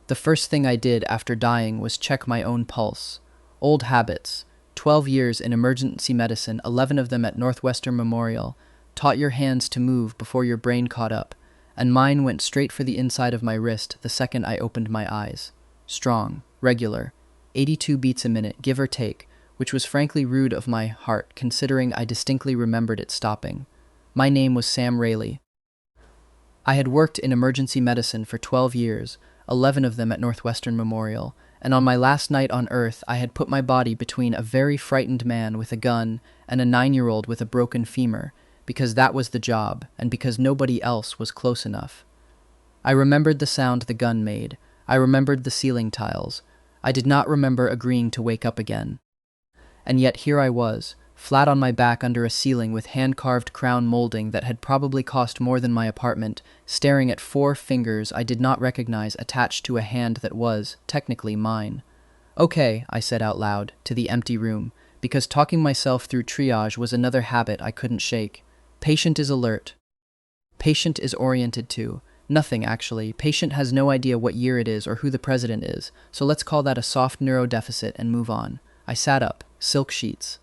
The first thing I did after dying was check my own pulse. Old habits. 12 years in emergency medicine, 11 of them at Northwestern Memorial, taught your hands to move before your brain caught up, and mine went straight for the inside of my wrist the second I opened my eyes. Strong, regular, 82 beats a minute, give or take, which was frankly rude of my heart considering I distinctly remembered it stopping. My name was Sam Rayleigh. I had worked in emergency medicine for 12 years, 11 of them at Northwestern Memorial, and on my last night on Earth I had put my body between a very frightened man with a gun and a 9-year-old with a broken femur, because that was the job, and because nobody else was close enough. I remembered the sound the gun made. I remembered the ceiling tiles. I did not remember agreeing to wake up again. And yet here I was, flat on my back under a ceiling with hand-carved crown molding that had probably cost more than my apartment, staring at 4 fingers I did not recognize attached to a hand that was, technically, mine. Okay, I said out loud, to the empty room, because talking myself through triage was another habit I couldn't shake. Patient is alert. Patient is oriented to. Nothing, actually. Patient has no idea what year it is or who the president is, so let's call that a soft neurodeficit and move on. I sat up. Silk sheets.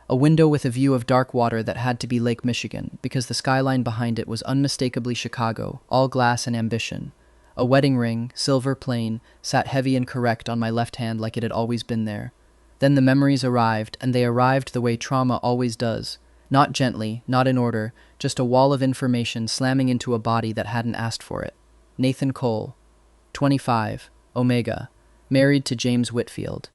A window with a view of dark water that had to be Lake Michigan, because the skyline behind it was unmistakably Chicago, all glass and ambition. A wedding ring, silver plain, sat heavy and correct on my left hand like it had always been there. Then the memories arrived, and they arrived the way trauma always does. Not gently, not in order, just a wall of information slamming into a body that hadn't asked for it. Nathan Cole, 25, Omega, married to James Whitfield.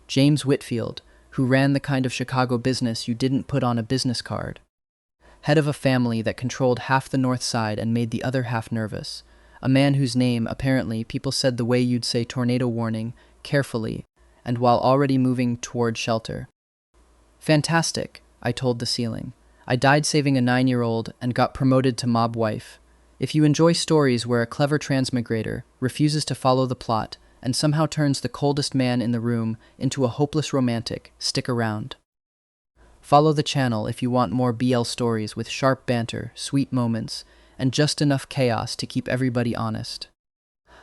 James Whitfield, who ran the kind of Chicago business you didn't put on a business card. Head of a family that controlled half the north side and made the other half nervous. A man whose name, apparently, people said the way you'd say tornado warning, carefully, and while already moving toward shelter. Fantastic, I told the ceiling. I died saving a 9-year-old and got promoted to mob wife. If you enjoy stories where a clever transmigrator refuses to follow the plot and somehow turns the coldest man in the room into a hopeless romantic, stick around. Follow the channel if you want more BL stories with sharp banter, sweet moments, and just enough chaos to keep everybody honest.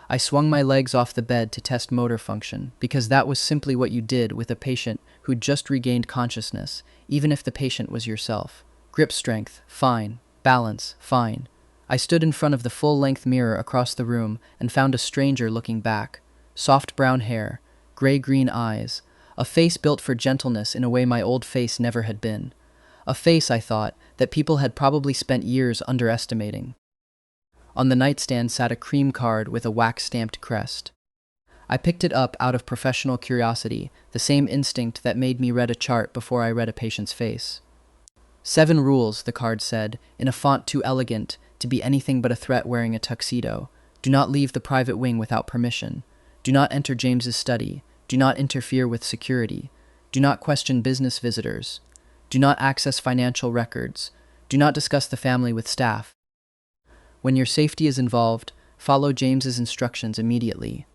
I swung my legs off the bed to test motor function, because that was simply what you did with a patient who'd just regained consciousness, even if the patient was yourself. Grip strength, fine. Balance, fine. I stood in front of the full-length mirror across the room and found a stranger looking back. Soft brown hair, gray-green eyes, a face built for gentleness in a way my old face never had been. A face, I thought, that people had probably spent years underestimating. On the nightstand sat a cream card with a wax-stamped crest. I picked it up out of professional curiosity, the same instinct that made me read a chart before I read a patient's face. 7 rules, the card said, in a font too elegant to be anything but a threat wearing a tuxedo. Do not leave the private wing without permission. Do not enter James's study. Do not interfere with security. Do not question business visitors. Do not access financial records. Do not discuss the family with staff. When your safety is involved, follow James's instructions immediately.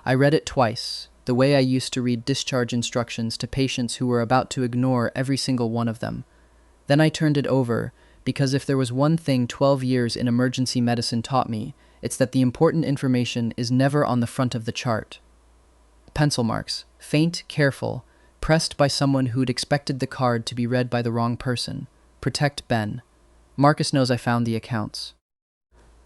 I read it twice, the way I used to read discharge instructions to patients who were about to ignore every single one of them. Then I turned it over, because if there was one thing 12 years in emergency medicine taught me, it's that the important information is never on the front of the chart. Pencil marks, faint, careful, pressed by someone who'd expected the card to be read by the wrong person. Protect Ben. Marcus knows I found the accounts.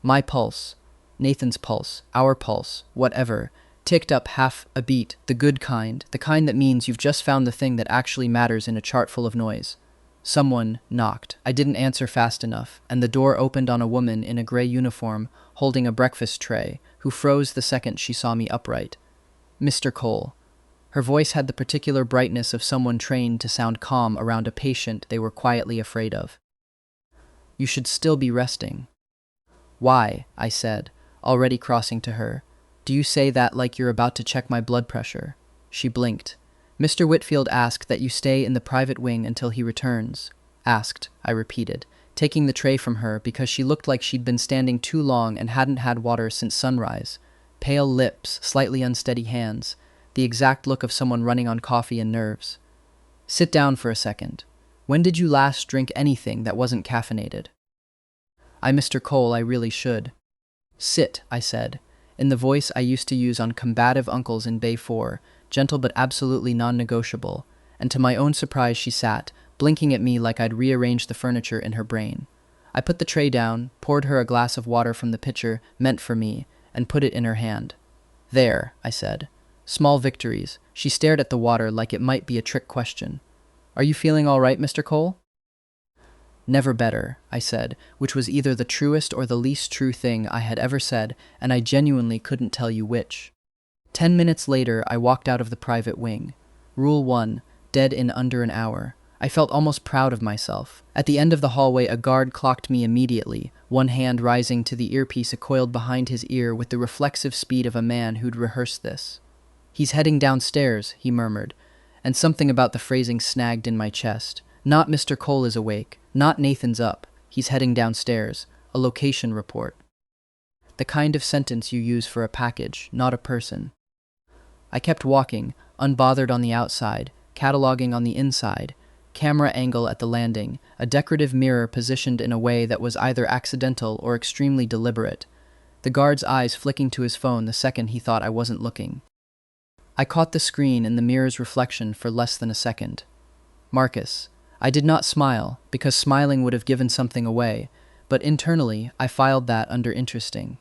My pulse, Nathan's pulse, our pulse, whatever, ticked up half a beat, the good kind, the kind that means you've just found the thing that actually matters in a chart full of noise. Someone knocked. I didn't answer fast enough, and the door opened on a woman in a gray uniform holding a breakfast tray, who froze the second she saw me upright. Mr. Cole. Her voice had the particular brightness of someone trained to sound calm around a patient they were quietly afraid of. You should still be resting. Why? I said, already crossing to her. Do you say that like you're about to check my blood pressure? She blinked. Mr. Whitfield asked that you stay in the private wing until he returns. Asked, I repeated, taking the tray from her because she looked like she'd been standing too long and hadn't had water since sunrise. Pale lips, slightly unsteady hands, the exact look of someone running on coffee and nerves. Sit down for a second. When did you last drink anything that wasn't caffeinated? Mr. Cole, I really should. Sit, I said, in the voice I used to use on combative uncles in Bay 4, gentle but absolutely non-negotiable, and to my own surprise she sat, blinking at me like I'd rearranged the furniture in her brain. I put the tray down, poured her a glass of water from the pitcher meant for me, and put it in her hand. "There," I said. "Small victories." She stared at the water like it might be a trick question. "Are you feeling all right, Mr. Cole?" "Never better," I said, which was either the truest or the least true thing I had ever said, and I genuinely couldn't tell you which. 10 minutes later, I walked out of the private wing. Rule 1, dead in under an hour. I felt almost proud of myself. At the end of the hallway, a guard clocked me immediately, one hand rising to the earpiece coiled behind his ear with the reflexive speed of a man who'd rehearsed this. "He's heading downstairs," he murmured, and something about the phrasing snagged in my chest. Not Mr. Cole is awake, not Nathan's up, he's heading downstairs, a location report. The kind of sentence you use for a package, not a person. I kept walking, unbothered on the outside, cataloging on the inside, camera angle at the landing, a decorative mirror positioned in a way that was either accidental or extremely deliberate, the guard's eyes flicking to his phone the second he thought I wasn't looking. I caught the screen and the mirror's reflection for less than a second. Marcus. I did not smile, because smiling would have given something away, but internally, I filed that under interesting.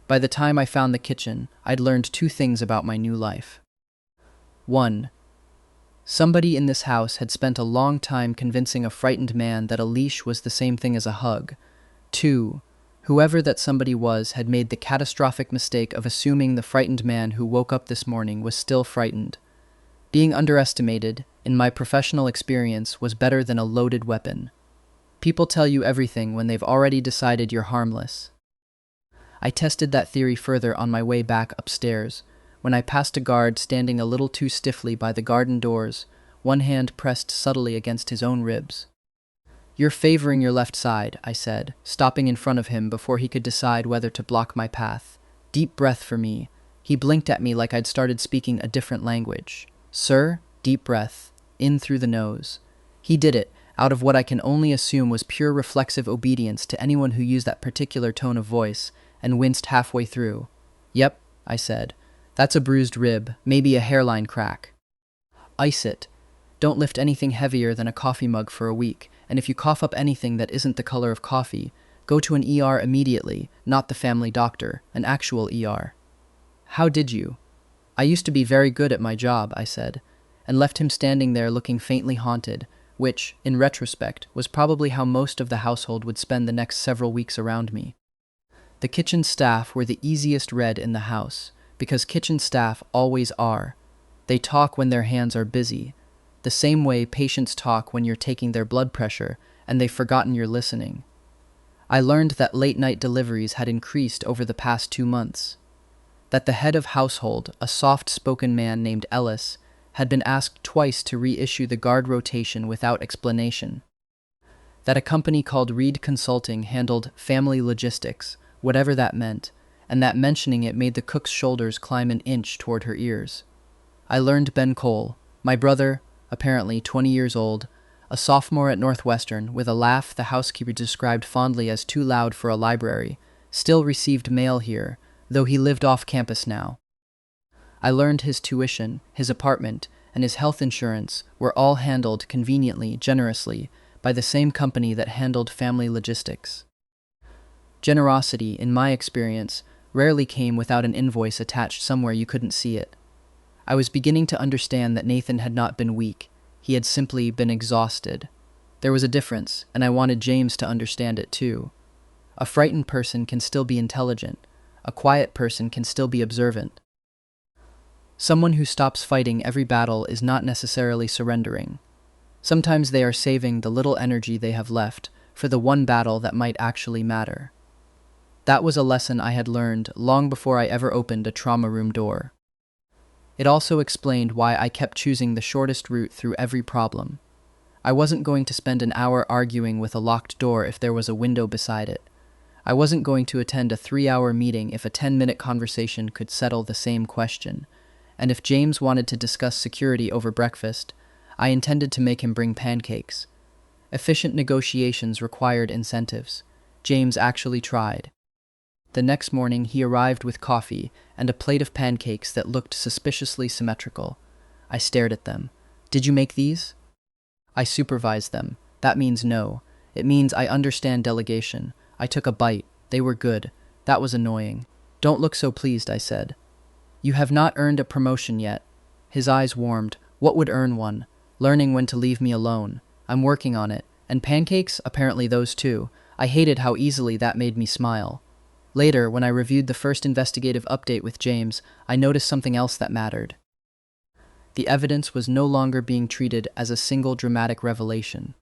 By the time I found the kitchen, I'd learned 2 things about my new life. 1. Somebody in this house had spent a long time convincing a frightened man that a leash was the same thing as a hug. 2. Whoever that somebody was had made the catastrophic mistake of assuming the frightened man who woke up this morning was still frightened. Being underestimated, in my professional experience, was better than a loaded weapon. People tell you everything when they've already decided you're harmless. I tested that theory further on my way back upstairs, when I passed a guard standing a little too stiffly by the garden doors, one hand pressed subtly against his own ribs. "You're favoring your left side," I said, stopping in front of him before he could decide whether to block my path. Deep breath for me. He blinked at me like I'd started speaking a different language. "Sir," deep breath, in through the nose. He did it, out of what I can only assume was pure reflexive obedience to anyone who used that particular tone of voice, and winced halfway through. "Yep," I said. "That's a bruised rib, maybe a hairline crack. Ice it. Don't lift anything heavier than a coffee mug for a week, and if you cough up anything that isn't the color of coffee, go to an ER immediately, not the family doctor, an actual ER." "How did you?" "I used to be very good at my job," I said, and left him standing there looking faintly haunted, which, in retrospect, was probably how most of the household would spend the next several weeks around me. The kitchen staff were the easiest read in the house, because kitchen staff always are. They talk when their hands are busy, the same way patients talk when you're taking their blood pressure and they've forgotten you're listening. I learned that late-night deliveries had increased over the past 2 months. That the head of household, a soft-spoken man named Ellis, had been asked twice to reissue the guard rotation without explanation. That a company called Reed Consulting handled family logistics, whatever that meant, and that mentioning it made the cook's shoulders climb an inch toward her ears. I learned Ben Cole, my brother, apparently 20 years old, a sophomore at Northwestern, with a laugh the housekeeper described fondly as too loud for a library, still received mail here, though he lived off campus now. I learned his tuition, his apartment, and his health insurance were all handled conveniently, generously, by the same company that handled family logistics. Generosity, in my experience, rarely came without an invoice attached somewhere you couldn't see it. I was beginning to understand that Nathan had not been weak, he had simply been exhausted. There was a difference, and I wanted James to understand it too. A frightened person can still be intelligent. A quiet person can still be observant. Someone who stops fighting every battle is not necessarily surrendering. Sometimes they are saving the little energy they have left for the one battle that might actually matter. That was a lesson I had learned long before I ever opened a trauma room door. It also explained why I kept choosing the shortest route through every problem. I wasn't going to spend an hour arguing with a locked door if there was a window beside it. I wasn't going to attend a 3-hour meeting if a 10-minute conversation could settle the same question. And if James wanted to discuss security over breakfast, I intended to make him bring pancakes. Efficient negotiations required incentives. James actually tried. The next morning he arrived with coffee and a plate of pancakes that looked suspiciously symmetrical. I stared at them. "Did you make these?" "I supervised them. That means no. It means I understand delegation." I took a bite. They were good. That was annoying. "Don't look so pleased," I said. "You have not earned a promotion yet." His eyes warmed. What would earn one? Learning when to leave me alone. I'm working on it. And pancakes? Apparently those too. I hated how easily that made me smile. Later, when I reviewed the first investigative update with James, I noticed something else that mattered. The evidence was no longer being treated as a single dramatic revelation.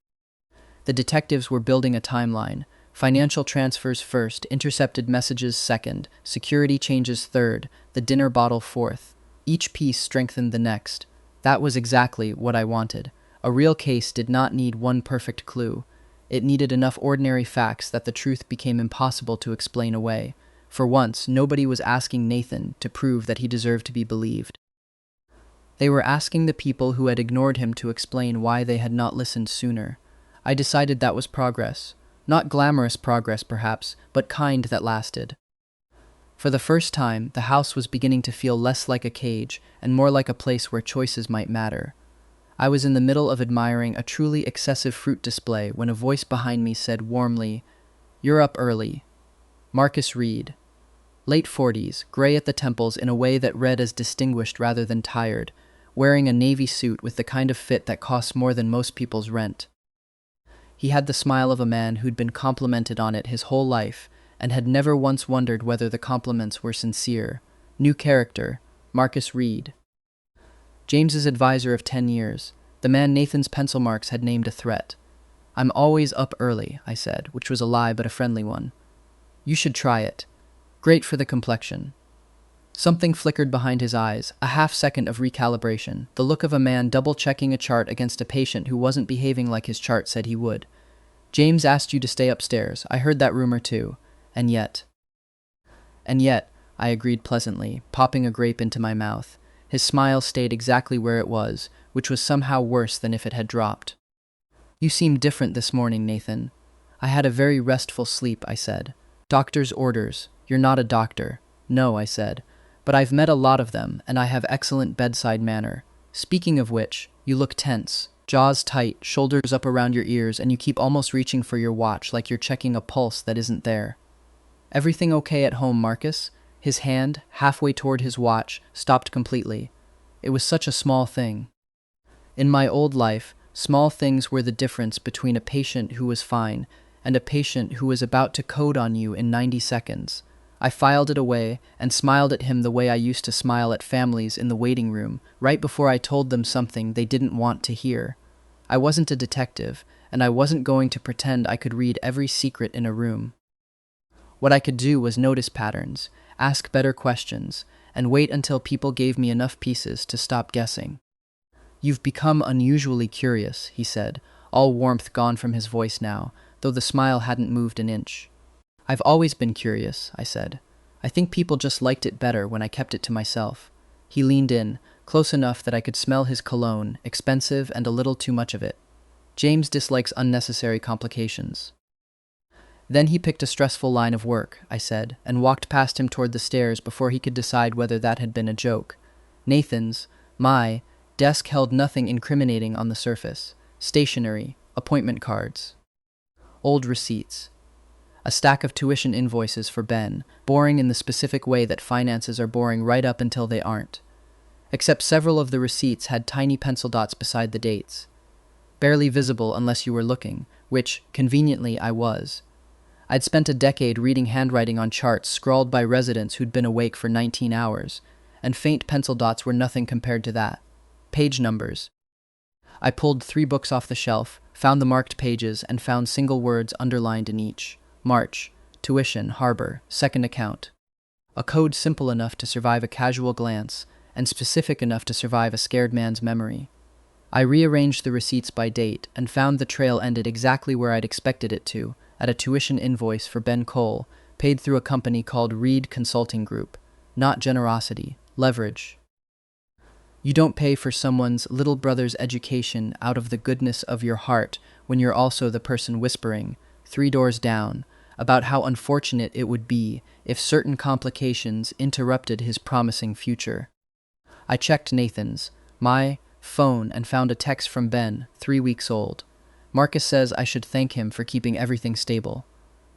The detectives were building a timeline. Financial transfers first, intercepted messages second, security changes third, the dinner bottle fourth. Each piece strengthened the next. That was exactly what I wanted. A real case did not need one perfect clue. It needed enough ordinary facts that the truth became impossible to explain away. For once, nobody was asking Nathan to prove that he deserved to be believed. They were asking the people who had ignored him to explain why they had not listened sooner. I decided that was progress. Not glamorous progress, perhaps, but kind that lasted. For the first time, the house was beginning to feel less like a cage and more like a place where choices might matter. I was in the middle of admiring a truly excessive fruit display when a voice behind me said warmly, "You're up early." Marcus Reed. Late 40s, gray at the temples in a way that read as distinguished rather than tired, wearing a navy suit with the kind of fit that costs more than most people's rent. He had the smile of a man who'd been complimented on it his whole life and had never once wondered whether the compliments were sincere. New character, Marcus Reed. James's advisor of 10 years, the man Nathan's pencil marks had named a threat. "I'm always up early," I said, which was a lie but a friendly one. "You should try it. Great for the complexion." Something flickered behind his eyes, a half-second of recalibration, the look of a man double-checking a chart against a patient who wasn't behaving like his chart said he would. "James asked you to stay upstairs. I heard that rumor too. And yet, I agreed pleasantly, popping a grape into my mouth. His smile stayed exactly where it was, which was somehow worse than if it had dropped. "You seem different this morning, Nathan." "I had a very restful sleep," I said. "Doctor's orders. You're not a doctor." "No," I said. "But I've met a lot of them, and I have excellent bedside manner. Speaking of which, you look tense. Jaws tight, shoulders up around your ears, and you keep almost reaching for your watch like you're checking a pulse that isn't there." "Everything okay at home, Marcus?" His hand, halfway toward his watch, stopped completely. It was such a small thing. In my old life, small things were the difference between a patient who was fine and a patient who was about to code on you in 90 seconds. I filed it away and smiled at him the way I used to smile at families in the waiting room, right before I told them something they didn't want to hear. I wasn't a detective, and I wasn't going to pretend I could read every secret in a room. What I could do was notice patterns, ask better questions, and wait until people gave me enough pieces to stop guessing. "You've become unusually curious," he said, all warmth gone from his voice now, though the smile hadn't moved an inch. "I've always been curious," I said. "I think people just liked it better when I kept it to myself." He leaned in, close enough that I could smell his cologne, expensive and a little too much of it. "James dislikes unnecessary complications." Then he picked a stressful line of work, I said, and walked past him toward the stairs before he could decide whether that had been a joke. My desk held nothing incriminating on the surface. Stationery, appointment cards, old receipts. A stack of tuition invoices for Ben, boring in the specific way that finances are boring right up until they aren't. Except several of the receipts had tiny pencil dots beside the dates. Barely visible unless you were looking, which, conveniently, I was. I'd spent a decade reading handwriting on charts scrawled by residents who'd been awake for 19 hours, and faint pencil dots were nothing compared to that. Page numbers. I pulled 3 books off the shelf, found the marked pages, and found single words underlined in each. March, tuition, harbor, second account. A code simple enough to survive a casual glance, and specific enough to survive a scared man's memory. I rearranged the receipts by date, and found the trail ended exactly where I'd expected it to, at a tuition invoice for Ben Cole, paid through a company called Reed Consulting Group. Not generosity, leverage. You don't pay for someone's little brother's education out of the goodness of your heart when you're also the person whispering, 3 doors down, about how unfortunate it would be if certain complications interrupted his promising future. I checked Nathan's, my phone, and found a text from Ben, 3 weeks old. Marcus says I should thank him for keeping everything stable.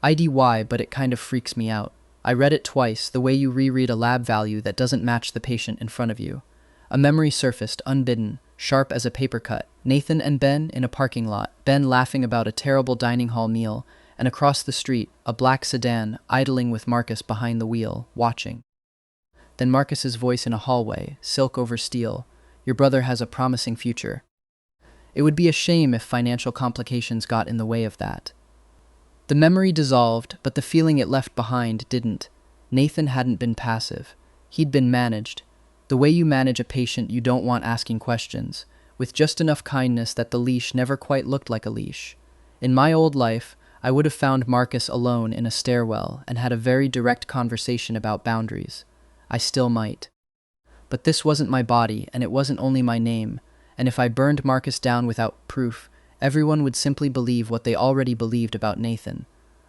IDY, but it kind of freaks me out. I read it twice, the way you reread a lab value that doesn't match the patient in front of you. A memory surfaced, unbidden, sharp as a paper cut. Nathan and Ben in a parking lot, Ben laughing about a terrible dining hall meal, and across the street, a black sedan idling with Marcus behind the wheel, watching. Then Marcus's voice in a hallway, silk over steel. Your brother has a promising future. It would be a shame if financial complications got in the way of that. The memory dissolved, but the feeling it left behind didn't. Nathan hadn't been passive. He'd been managed. The way you manage a patient you don't want asking questions, with just enough kindness that the leash never quite looked like a leash. In my old life, I would have found Marcus alone in a stairwell and had a very direct conversation about boundaries. I still might. But this wasn't my body, and it wasn't only my name, and if I burned Marcus down without proof, everyone would simply believe what they already believed about Nathan.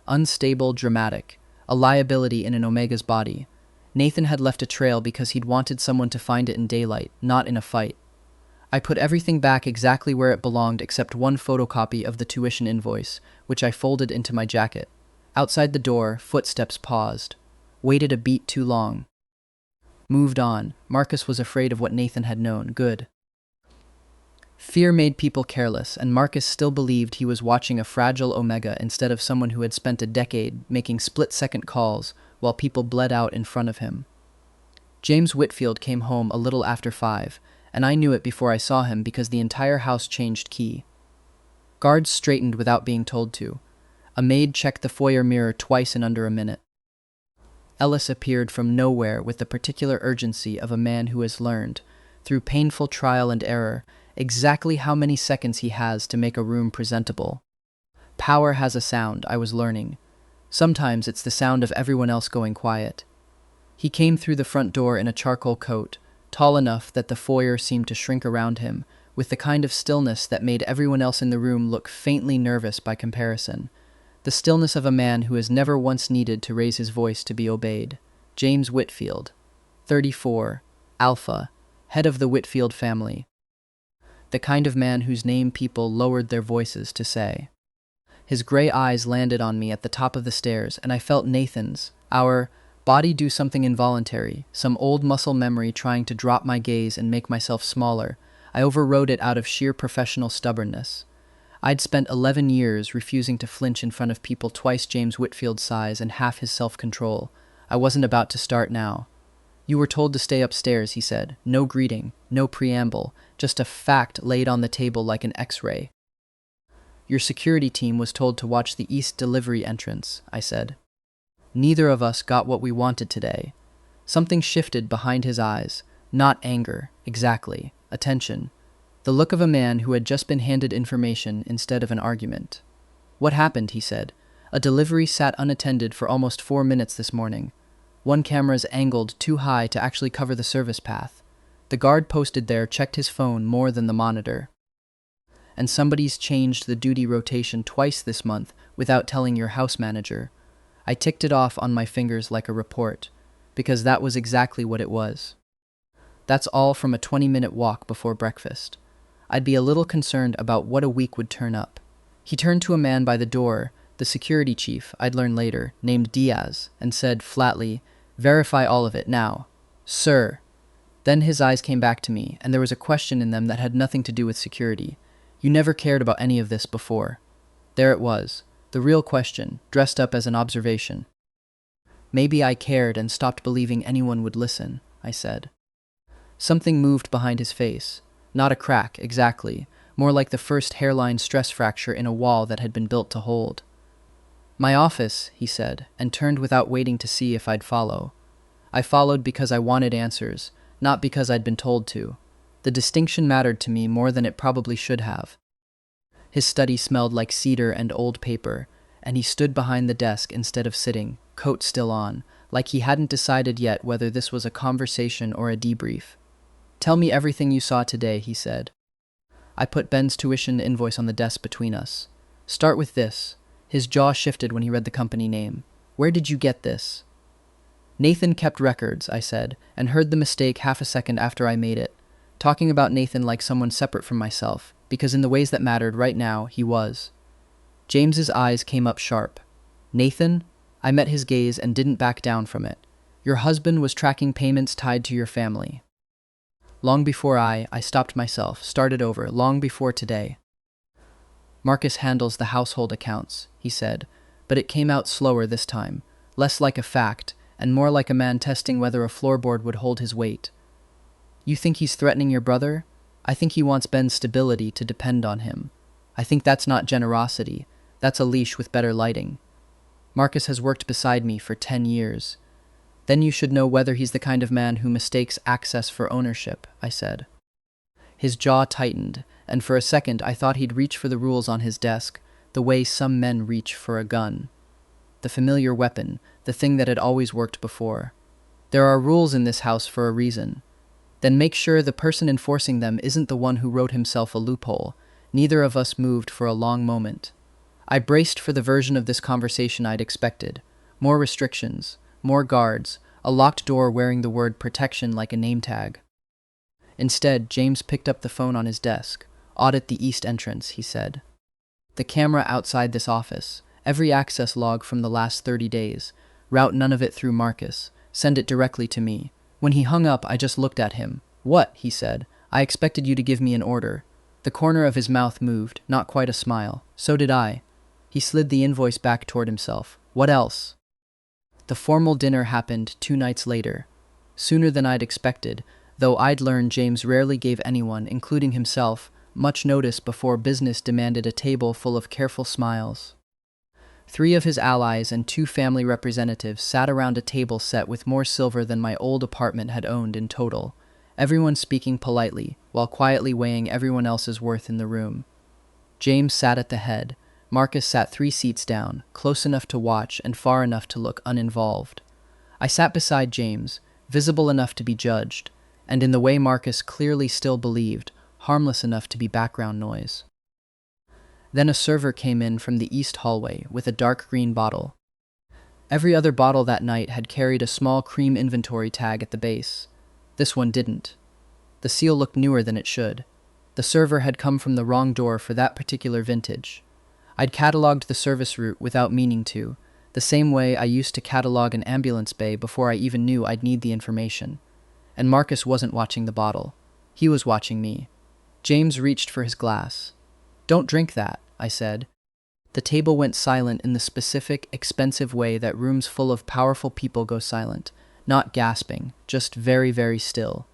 Unstable, dramatic, a liability in an Omega's body. Nathan had left a trail because he'd wanted someone to find it in daylight, not in a fight. I put everything back exactly where it belonged except one photocopy of the tuition invoice, which I folded into my jacket. Outside the door, footsteps paused. Waited a beat too long. Moved on. Marcus was afraid of what Nathan had known. Good. Fear made people careless, and Marcus still believed he was watching a fragile Omega instead of someone who had spent a decade making split-second calls while people bled out in front of him. James Whitfield came home a little after 5, and I knew it before I saw him because the entire house changed key. Guards straightened without being told to. A maid checked the foyer mirror twice in under a minute. Ellis appeared from nowhere with the particular urgency of a man who has learned, through painful trial and error, exactly how many seconds he has to make a room presentable. Power has a sound, I was learning. Sometimes it's the sound of everyone else going quiet. He came through the front door in a charcoal coat, tall enough that the foyer seemed to shrink around him, with the kind of stillness that made everyone else in the room look faintly nervous by comparison. The stillness of a man who has never once needed to raise his voice to be obeyed. James Whitfield, 34, Alpha, head of the Whitfield family. The kind of man whose name people lowered their voices to say. His gray eyes landed on me at the top of the stairs, and I felt Nathan's, our body do something involuntary, some old muscle memory trying to drop my gaze and make myself smaller. I overrode it out of sheer professional stubbornness. I'd spent 11 years refusing to flinch in front of people twice James Whitfield's size and half his self-control. I wasn't about to start now. You were told to stay upstairs, he said. No greeting, no preamble, just a fact laid on the table like an X-ray. Your security team was told to watch the east delivery entrance, I said. Neither of us got what we wanted today. Something shifted behind his eyes. Not anger, exactly. Attention. The look of a man who had just been handed information instead of an argument. What happened, he said. A delivery sat unattended for almost 4 minutes this morning. One camera's angled too high to actually cover the service path. The guard posted there checked his phone more than the monitor. And somebody's changed the duty rotation twice this month without telling your house manager. I ticked it off on my fingers like a report, because that was exactly what it was. That's all from a 20-minute walk before breakfast. I'd be a little concerned about what a week would turn up. He turned to a man by the door, the security chief, I'd learn later, named Diaz, and said flatly, "Verify all of it now." "Sir." Then his eyes came back to me, and there was a question in them that had nothing to do with security. You never cared about any of this before. There it was, the real question, dressed up as an observation. Maybe I cared and stopped believing anyone would listen, I said. Something moved behind his face. Not a crack, exactly, more like the first hairline stress fracture in a wall that had been built to hold. "My office," he said, and turned without waiting to see if I'd follow. I followed because I wanted answers, not because I'd been told to. The distinction mattered to me more than it probably should have. His study smelled like cedar and old paper, and he stood behind the desk instead of sitting, coat still on, like he hadn't decided yet whether this was a conversation or a debrief. "Tell me everything you saw today," he said. I put Ben's tuition invoice on the desk between us. "Start with this." His jaw shifted when he read the company name. Where did you get this? Nathan kept records, I said, and heard the mistake half a second after I made it, talking about Nathan like someone separate from myself, because in the ways that mattered right now, he was. James's eyes came up sharp. Nathan? I met his gaze and didn't back down from it. Your husband was tracking payments tied to your family. Long before I stopped myself, started over, long before today. Marcus handles the household accounts, he said, but it came out slower this time, less like a fact, and more like a man testing whether a floorboard would hold his weight. You think he's threatening your brother? I think he wants Ben's stability to depend on him. I think that's not generosity, that's a leash with better lighting. Marcus has worked beside me for 10 years. Then you should know whether he's the kind of man who mistakes access for ownership, I said. His jaw tightened, and for a second I thought he'd reach for the rules on his desk, the way some men reach for a gun. The familiar weapon, the thing that had always worked before. There are rules in this house for a reason. Then make sure the person enforcing them isn't the one who wrote himself a loophole. Neither of us moved for a long moment. I braced for the version of this conversation I'd expected. More restrictions, more guards, a locked door wearing the word protection like a name tag. Instead, James picked up the phone on his desk. Audit the east entrance, he said. The camera outside this office, every access log from the last 30 days. Route none of it through Marcus. Send it directly to me. When he hung up, I just looked at him. What? He said. I expected you to give me an order. The corner of his mouth moved, not quite a smile. So did I. He slid the invoice back toward himself. What else? The formal dinner happened 2 nights later. Sooner than I'd expected, though I'd learned James rarely gave anyone, including himself, much notice before business demanded a table full of careful smiles. 3 of his allies and 2 family representatives sat around a table set with more silver than my old apartment had owned in total, everyone speaking politely, while quietly weighing everyone else's worth in the room. James sat at the head. Marcus sat 3 seats down, close enough to watch and far enough to look uninvolved. I sat beside James, visible enough to be judged, and in the way Marcus clearly still believed, harmless enough to be background noise. Then a server came in from the east hallway with a dark green bottle. Every other bottle that night had carried a small cream inventory tag at the base. This one didn't. The seal looked newer than it should. The server had come from the wrong door for that particular vintage. I'd catalogued the service route without meaning to, the same way I used to catalog an ambulance bay before I even knew I'd need the information. And Marcus wasn't watching the bottle. He was watching me. James reached for his glass. Don't drink that, I said. The table went silent in the specific, expensive way that rooms full of powerful people go silent, not gasping, just very, very still.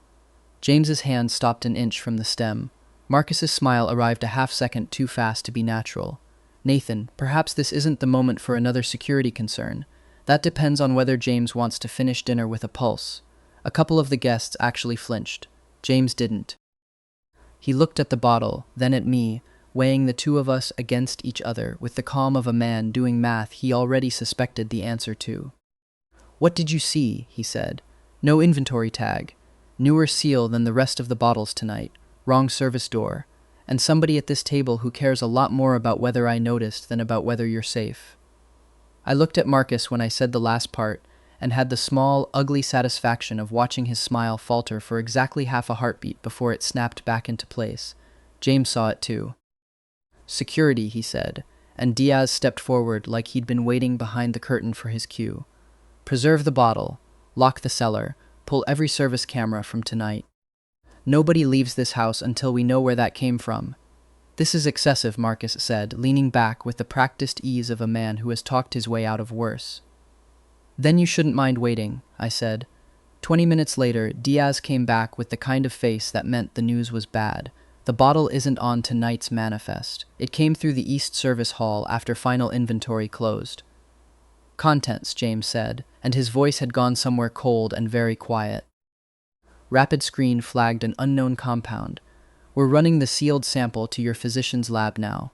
James's hand stopped an inch from the stem. Marcus's smile arrived a half-second too fast to be natural. Nathan, perhaps this isn't the moment for another security concern. That depends on whether James wants to finish dinner with a pulse. A couple of the guests actually flinched. James didn't. He looked at the bottle, then at me, weighing the 2 of us against each other with the calm of a man doing math he already suspected the answer to. What did you see? He said. No inventory tag. Newer seal than the rest of the bottles tonight. Wrong service door. And somebody at this table who cares a lot more about whether I noticed than about whether you're safe. I looked at Marcus when I said the last part, and had the small, ugly satisfaction of watching his smile falter for exactly half a heartbeat before it snapped back into place. James saw it too. Security, he said, and Diaz stepped forward like he'd been waiting behind the curtain for his cue. Preserve the bottle, lock the cellar, pull every service camera from tonight. Nobody leaves this house until we know where that came from. This is excessive, Marcus said, leaning back with the practiced ease of a man who has talked his way out of worse. Then you shouldn't mind waiting, I said. 20 minutes later, Diaz came back with the kind of face that meant the news was bad. The bottle isn't on tonight's manifest. It came through the East Service Hall after final inventory closed. Contents, James said, and his voice had gone somewhere cold and very quiet. Rapid screen flagged an unknown compound. We're running the sealed sample to your physician's lab now.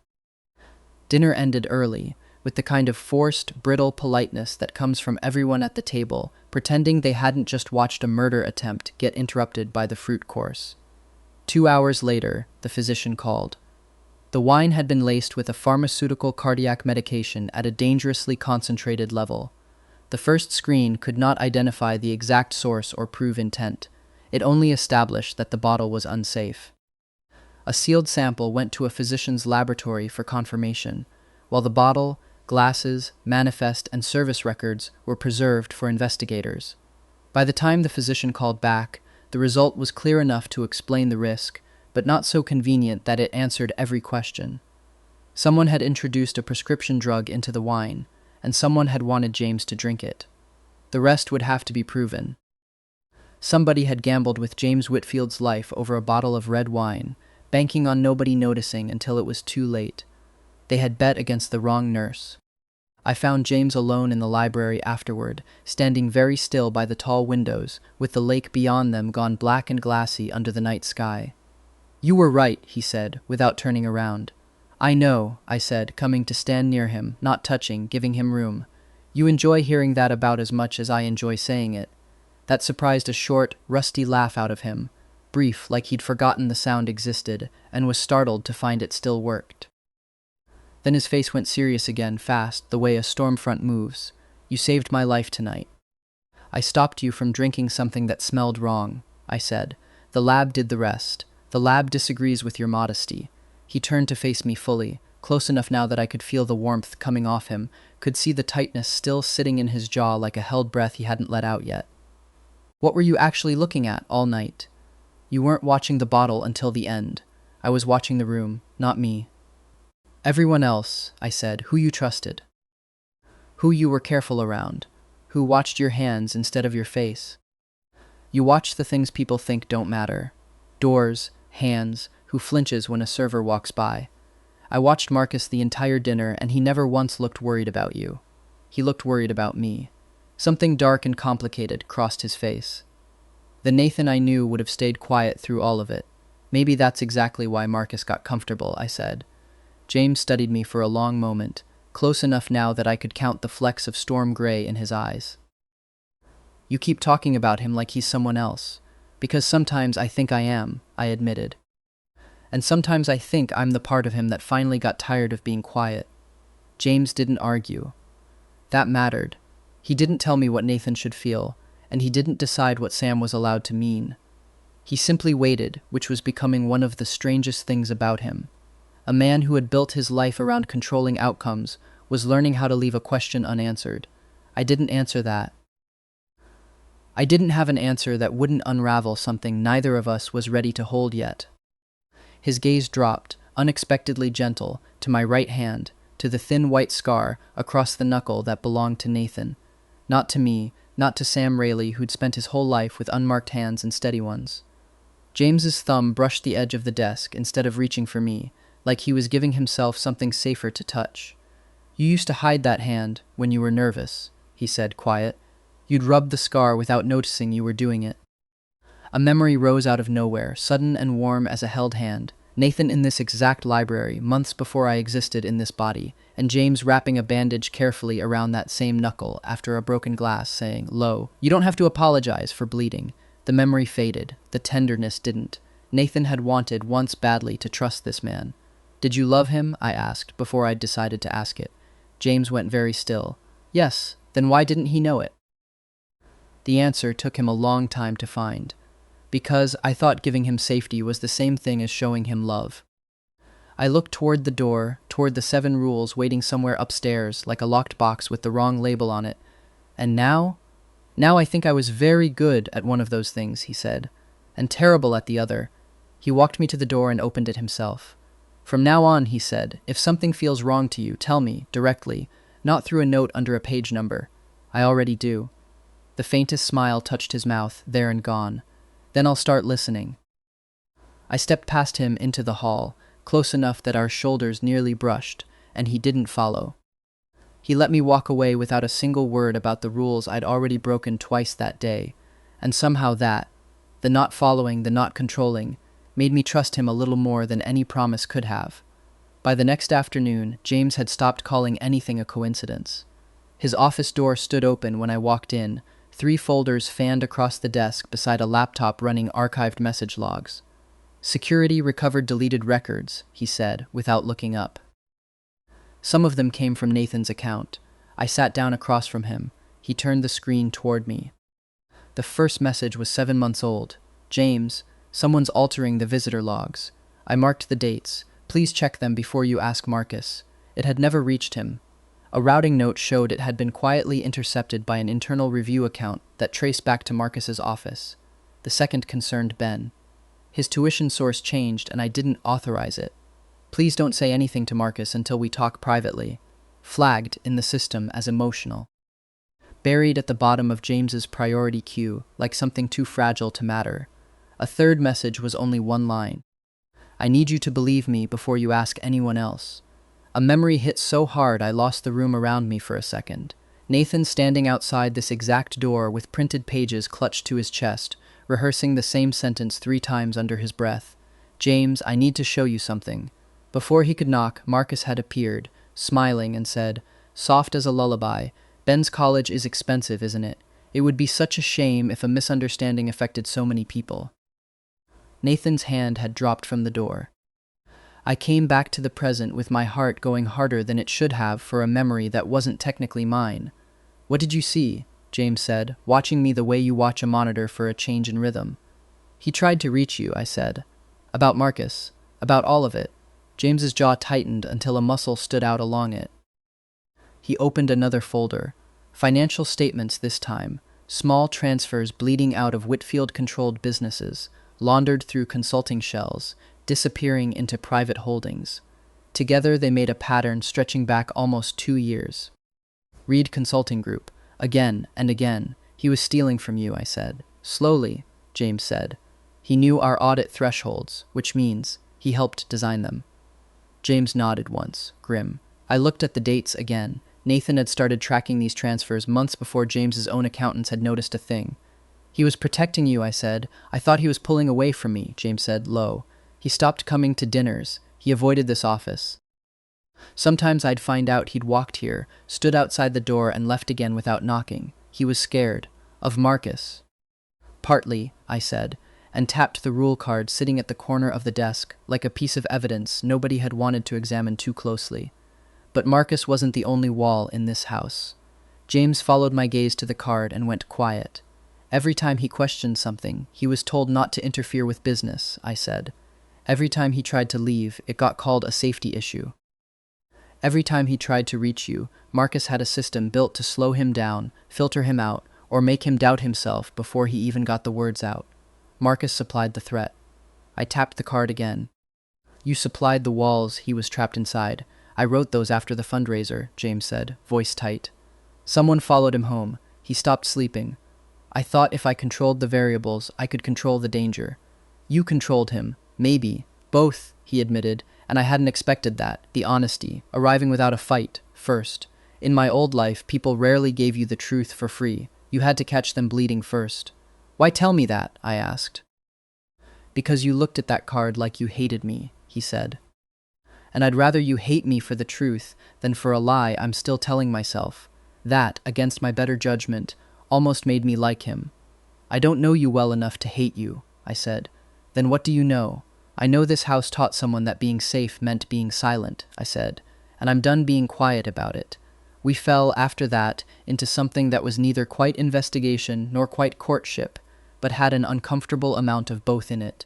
Dinner ended early, with the kind of forced, brittle politeness that comes from everyone at the table, pretending they hadn't just watched a murder attempt get interrupted by the fruit course. 2 hours later, the physician called. The wine had been laced with a pharmaceutical cardiac medication at a dangerously concentrated level. The first screen could not identify the exact source or prove intent. It only established that the bottle was unsafe. A sealed sample went to a physician's laboratory for confirmation, while the bottle, glasses, manifest, and service records were preserved for investigators. By the time the physician called back, the result was clear enough to explain the risk, but not so convenient that it answered every question. Someone had introduced a prescription drug into the wine, and someone had wanted James to drink it. The rest would have to be proven. Somebody had gambled with James Whitfield's life over a bottle of red wine, banking on nobody noticing until it was too late. They had bet against the wrong nurse. I found James alone in the library afterward, standing very still by the tall windows, with the lake beyond them gone black and glassy under the night sky. "You were right," he said, without turning around. "I know," I said, coming to stand near him, not touching, giving him room. "You enjoy hearing that about as much as I enjoy saying it." That surprised a short, rusty laugh out of him, brief, like he'd forgotten the sound existed, and was startled to find it still worked. Then his face went serious again, fast, the way a storm front moves. "You saved my life tonight. I stopped you from drinking something that smelled wrong," I said. "The lab did the rest. The lab disagrees with your modesty." He turned to face me fully, close enough now that I could feel the warmth coming off him, could see the tightness still sitting in his jaw like a held breath he hadn't let out yet. "What were you actually looking at all night?" "You weren't watching the bottle until the end. I was watching the room, not me." "Everyone else," I said, "who you trusted. Who you were careful around. Who watched your hands instead of your face. You watch the things people think don't matter. Doors, hands, who flinches when a server walks by. I watched Marcus the entire dinner, and he never once looked worried about you. He looked worried about me. Something dark and complicated crossed his face. The Nathan I knew would have stayed quiet through all of it. Maybe that's exactly why Marcus got comfortable," I said. James studied me for a long moment, close enough now that I could count the flecks of storm gray in his eyes. "You keep talking about him like he's someone else. Because sometimes I think I am," I admitted. "And sometimes I think I'm the part of him that finally got tired of being quiet." James didn't argue. That mattered. He didn't tell me what Nathan should feel, and he didn't decide what Sam was allowed to mean. He simply waited, which was becoming one of the strangest things about him. A man who had built his life around controlling outcomes was learning how to leave a question unanswered. I didn't answer that. I didn't have an answer that wouldn't unravel something neither of us was ready to hold yet. His gaze dropped, unexpectedly gentle, to my right hand, to the thin white scar across the knuckle that belonged to Nathan. Not to me, not to Sam Rayleigh, who'd spent his whole life with unmarked hands and steady ones. James's thumb brushed the edge of the desk instead of reaching for me, like he was giving himself something safer to touch. "You used to hide that hand when you were nervous," he said, quiet. "You'd rub the scar without noticing you were doing it." A memory rose out of nowhere, sudden and warm as a held hand. Nathan in this exact library, months before I existed in this body, and James wrapping a bandage carefully around that same knuckle after a broken glass, saying, "Lo, you don't have to apologize for bleeding." The memory faded. The tenderness didn't. Nathan had wanted once badly to trust this man. "Did you love him?" I asked, before I'd decided to ask it. James went very still. "Yes, then why didn't he know it?" The answer took him a long time to find. Because I thought giving him safety was the same thing as showing him love. I looked toward the door, toward the 7 rules waiting somewhere upstairs, like a locked box with the wrong label on it. "And now I think I was very good at one of those things," he said, "and terrible at the other." He walked me to the door and opened it himself. "From now on," he said, "if something feels wrong to you, tell me, directly, not through a note under a page number. I already do." The faintest smile touched his mouth, there and gone. "Then I'll start listening." I stepped past him into the hall, close enough that our shoulders nearly brushed, and he didn't follow. He let me walk away without a single word about the rules I'd already broken twice that day, and somehow that, the not following, the not controlling, made me trust him a little more than any promise could have. By the next afternoon, James had stopped calling anything a coincidence. His office door stood open when I walked in, 3 folders fanned across the desk beside a laptop running archived message logs. Security recovered deleted records, he said, without looking up. Some of them came from Nathan's account. I sat down across from him. He turned the screen toward me. The first message was 7 months old. James, someone's altering the visitor logs. I marked the dates. Please check them before you ask Marcus. It had never reached him. A routing note showed it had been quietly intercepted by an internal review account that traced back to Marcus's office. The second concerned Ben. His tuition source changed and I didn't authorize it. Please don't say anything to Marcus until we talk privately. Flagged in the system as emotional. Buried at the bottom of James's priority queue, like something too fragile to matter. A third message was only one line. I need you to believe me before you ask anyone else. A memory hit so hard I lost the room around me for a second. Nathan standing outside this exact door with printed pages clutched to his chest, rehearsing the same sentence 3 times under his breath. James, I need to show you something. Before he could knock, Marcus had appeared, smiling, and said, soft as a lullaby, Ben's college is expensive, isn't it? It would be such a shame if a misunderstanding affected so many people. Nathan's hand had dropped from the door. I came back to the present with my heart going harder than it should have for a memory that wasn't technically mine. What did you see? James said, watching me the way you watch a monitor for a change in rhythm. He tried to reach you, I said. About Marcus. About all of it. James's jaw tightened until a muscle stood out along it. He opened another folder. Financial statements this time. Small transfers bleeding out of Whitfield-controlled businesses, laundered through consulting shells, disappearing into private holdings. Together they made a pattern stretching back almost 2 years. Reed Consulting Group. Again and again. He was stealing from you, I said. Slowly, James said. He knew our audit thresholds, which means he helped design them. James nodded once, grim. I looked at the dates again. Nathan had started tracking these transfers months before James's own accountants had noticed a thing. He was protecting you, I said. I thought he was pulling away from me, James said, low. He stopped coming to dinners. He avoided this office. Sometimes I'd find out he'd walked here, stood outside the door, and left again without knocking. He was scared. Of Marcus. Partly, I said, and tapped the rule card sitting at the corner of the desk, like a piece of evidence nobody had wanted to examine too closely. But Marcus wasn't the only wall in this house. James followed my gaze to the card and went quiet. Every time he questioned something, he was told not to interfere with business, I said. Every time he tried to leave, it got called a safety issue. Every time he tried to reach you, Marcus had a system built to slow him down, filter him out, or make him doubt himself before he even got the words out. Marcus supplied the threat. I tapped the card again. You supplied the walls he was trapped inside. I wrote those after the fundraiser, James said, voice tight. Someone followed him home. He stopped sleeping. I thought if I controlled the variables, I could control the danger. You controlled him. Maybe. Both, he admitted, and I hadn't expected that, the honesty, arriving without a fight, first. In my old life, people rarely gave you the truth for free. You had to catch them bleeding first. Why tell me that? I asked. Because you looked at that card like you hated me, he said. And I'd rather you hate me for the truth than for a lie I'm still telling myself. That, against my better judgment, almost made me like him. I don't know you well enough to hate you, I said. Then what do you know? I know this house taught someone that being safe meant being silent, I said, and I'm done being quiet about it. We fell, after that, into something that was neither quite investigation nor quite courtship, but had an uncomfortable amount of both in it.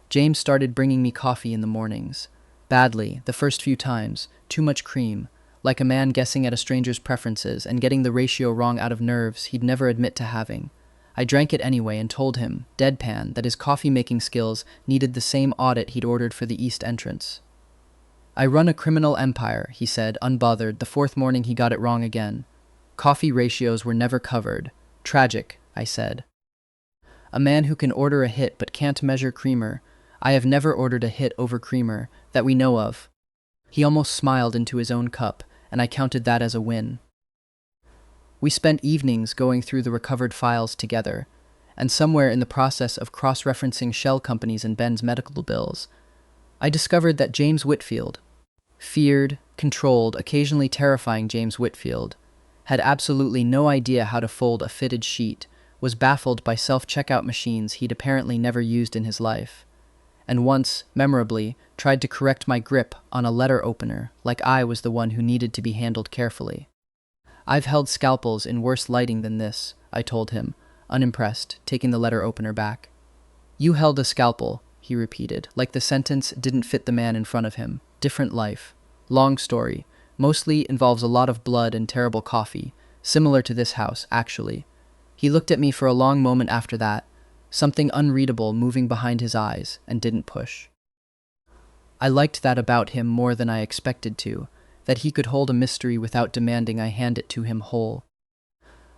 James started bringing me coffee in the mornings. Badly, the first few times, too much cream, like a man guessing at a stranger's preferences and getting the ratio wrong out of nerves he'd never admit to having. I drank it anyway and told him, deadpan, that his coffee-making skills needed the same audit he'd ordered for the East entrance. I run a criminal empire, he said, unbothered, the 4th morning he got it wrong again. Coffee ratios were never covered. Tragic, I said. A man who can order a hit but can't measure creamer. I have never ordered a hit over creamer, that we know of. He almost smiled into his own cup, and I counted that as a win. We spent evenings going through the recovered files together, and somewhere in the process of cross-referencing shell companies and Ben's medical bills, I discovered that James Whitfield, feared, controlled, occasionally terrifying James Whitfield, had absolutely no idea how to fold a fitted sheet, was baffled by self-checkout machines he'd apparently never used in his life, and once, memorably, tried to correct my grip on a letter opener, like I was the one who needed to be handled carefully. I've held scalpels in worse lighting than this, I told him, unimpressed, taking the letter opener back. You held a scalpel, he repeated, like the sentence didn't fit the man in front of him. Different life. Long story. Mostly involves a lot of blood and terrible coffee. Similar to this house, actually. He looked at me for a long moment after that, something unreadable moving behind his eyes, and didn't push. I liked that about him more than I expected to, that he could hold a mystery without demanding I hand it to him whole.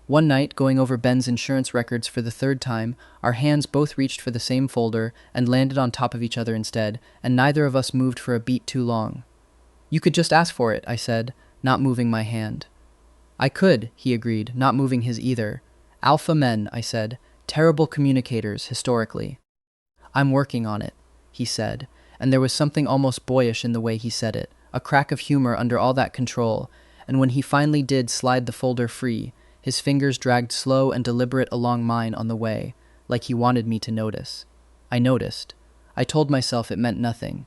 One night, going over Ben's insurance records for the third time, our hands both reached for the same folder and landed on top of each other instead, and neither of us moved for a beat too long. You could just ask for it, I said, not moving my hand. I could, he agreed, not moving his either. Alpha men, I said, terrible communicators, historically. I'm working on it, he said, and there was something almost boyish in the way he said it, a crack of humor under all that control, and when he finally did slide the folder free, his fingers dragged slow and deliberate along mine on the way, like he wanted me to notice. I noticed. I told myself it meant nothing.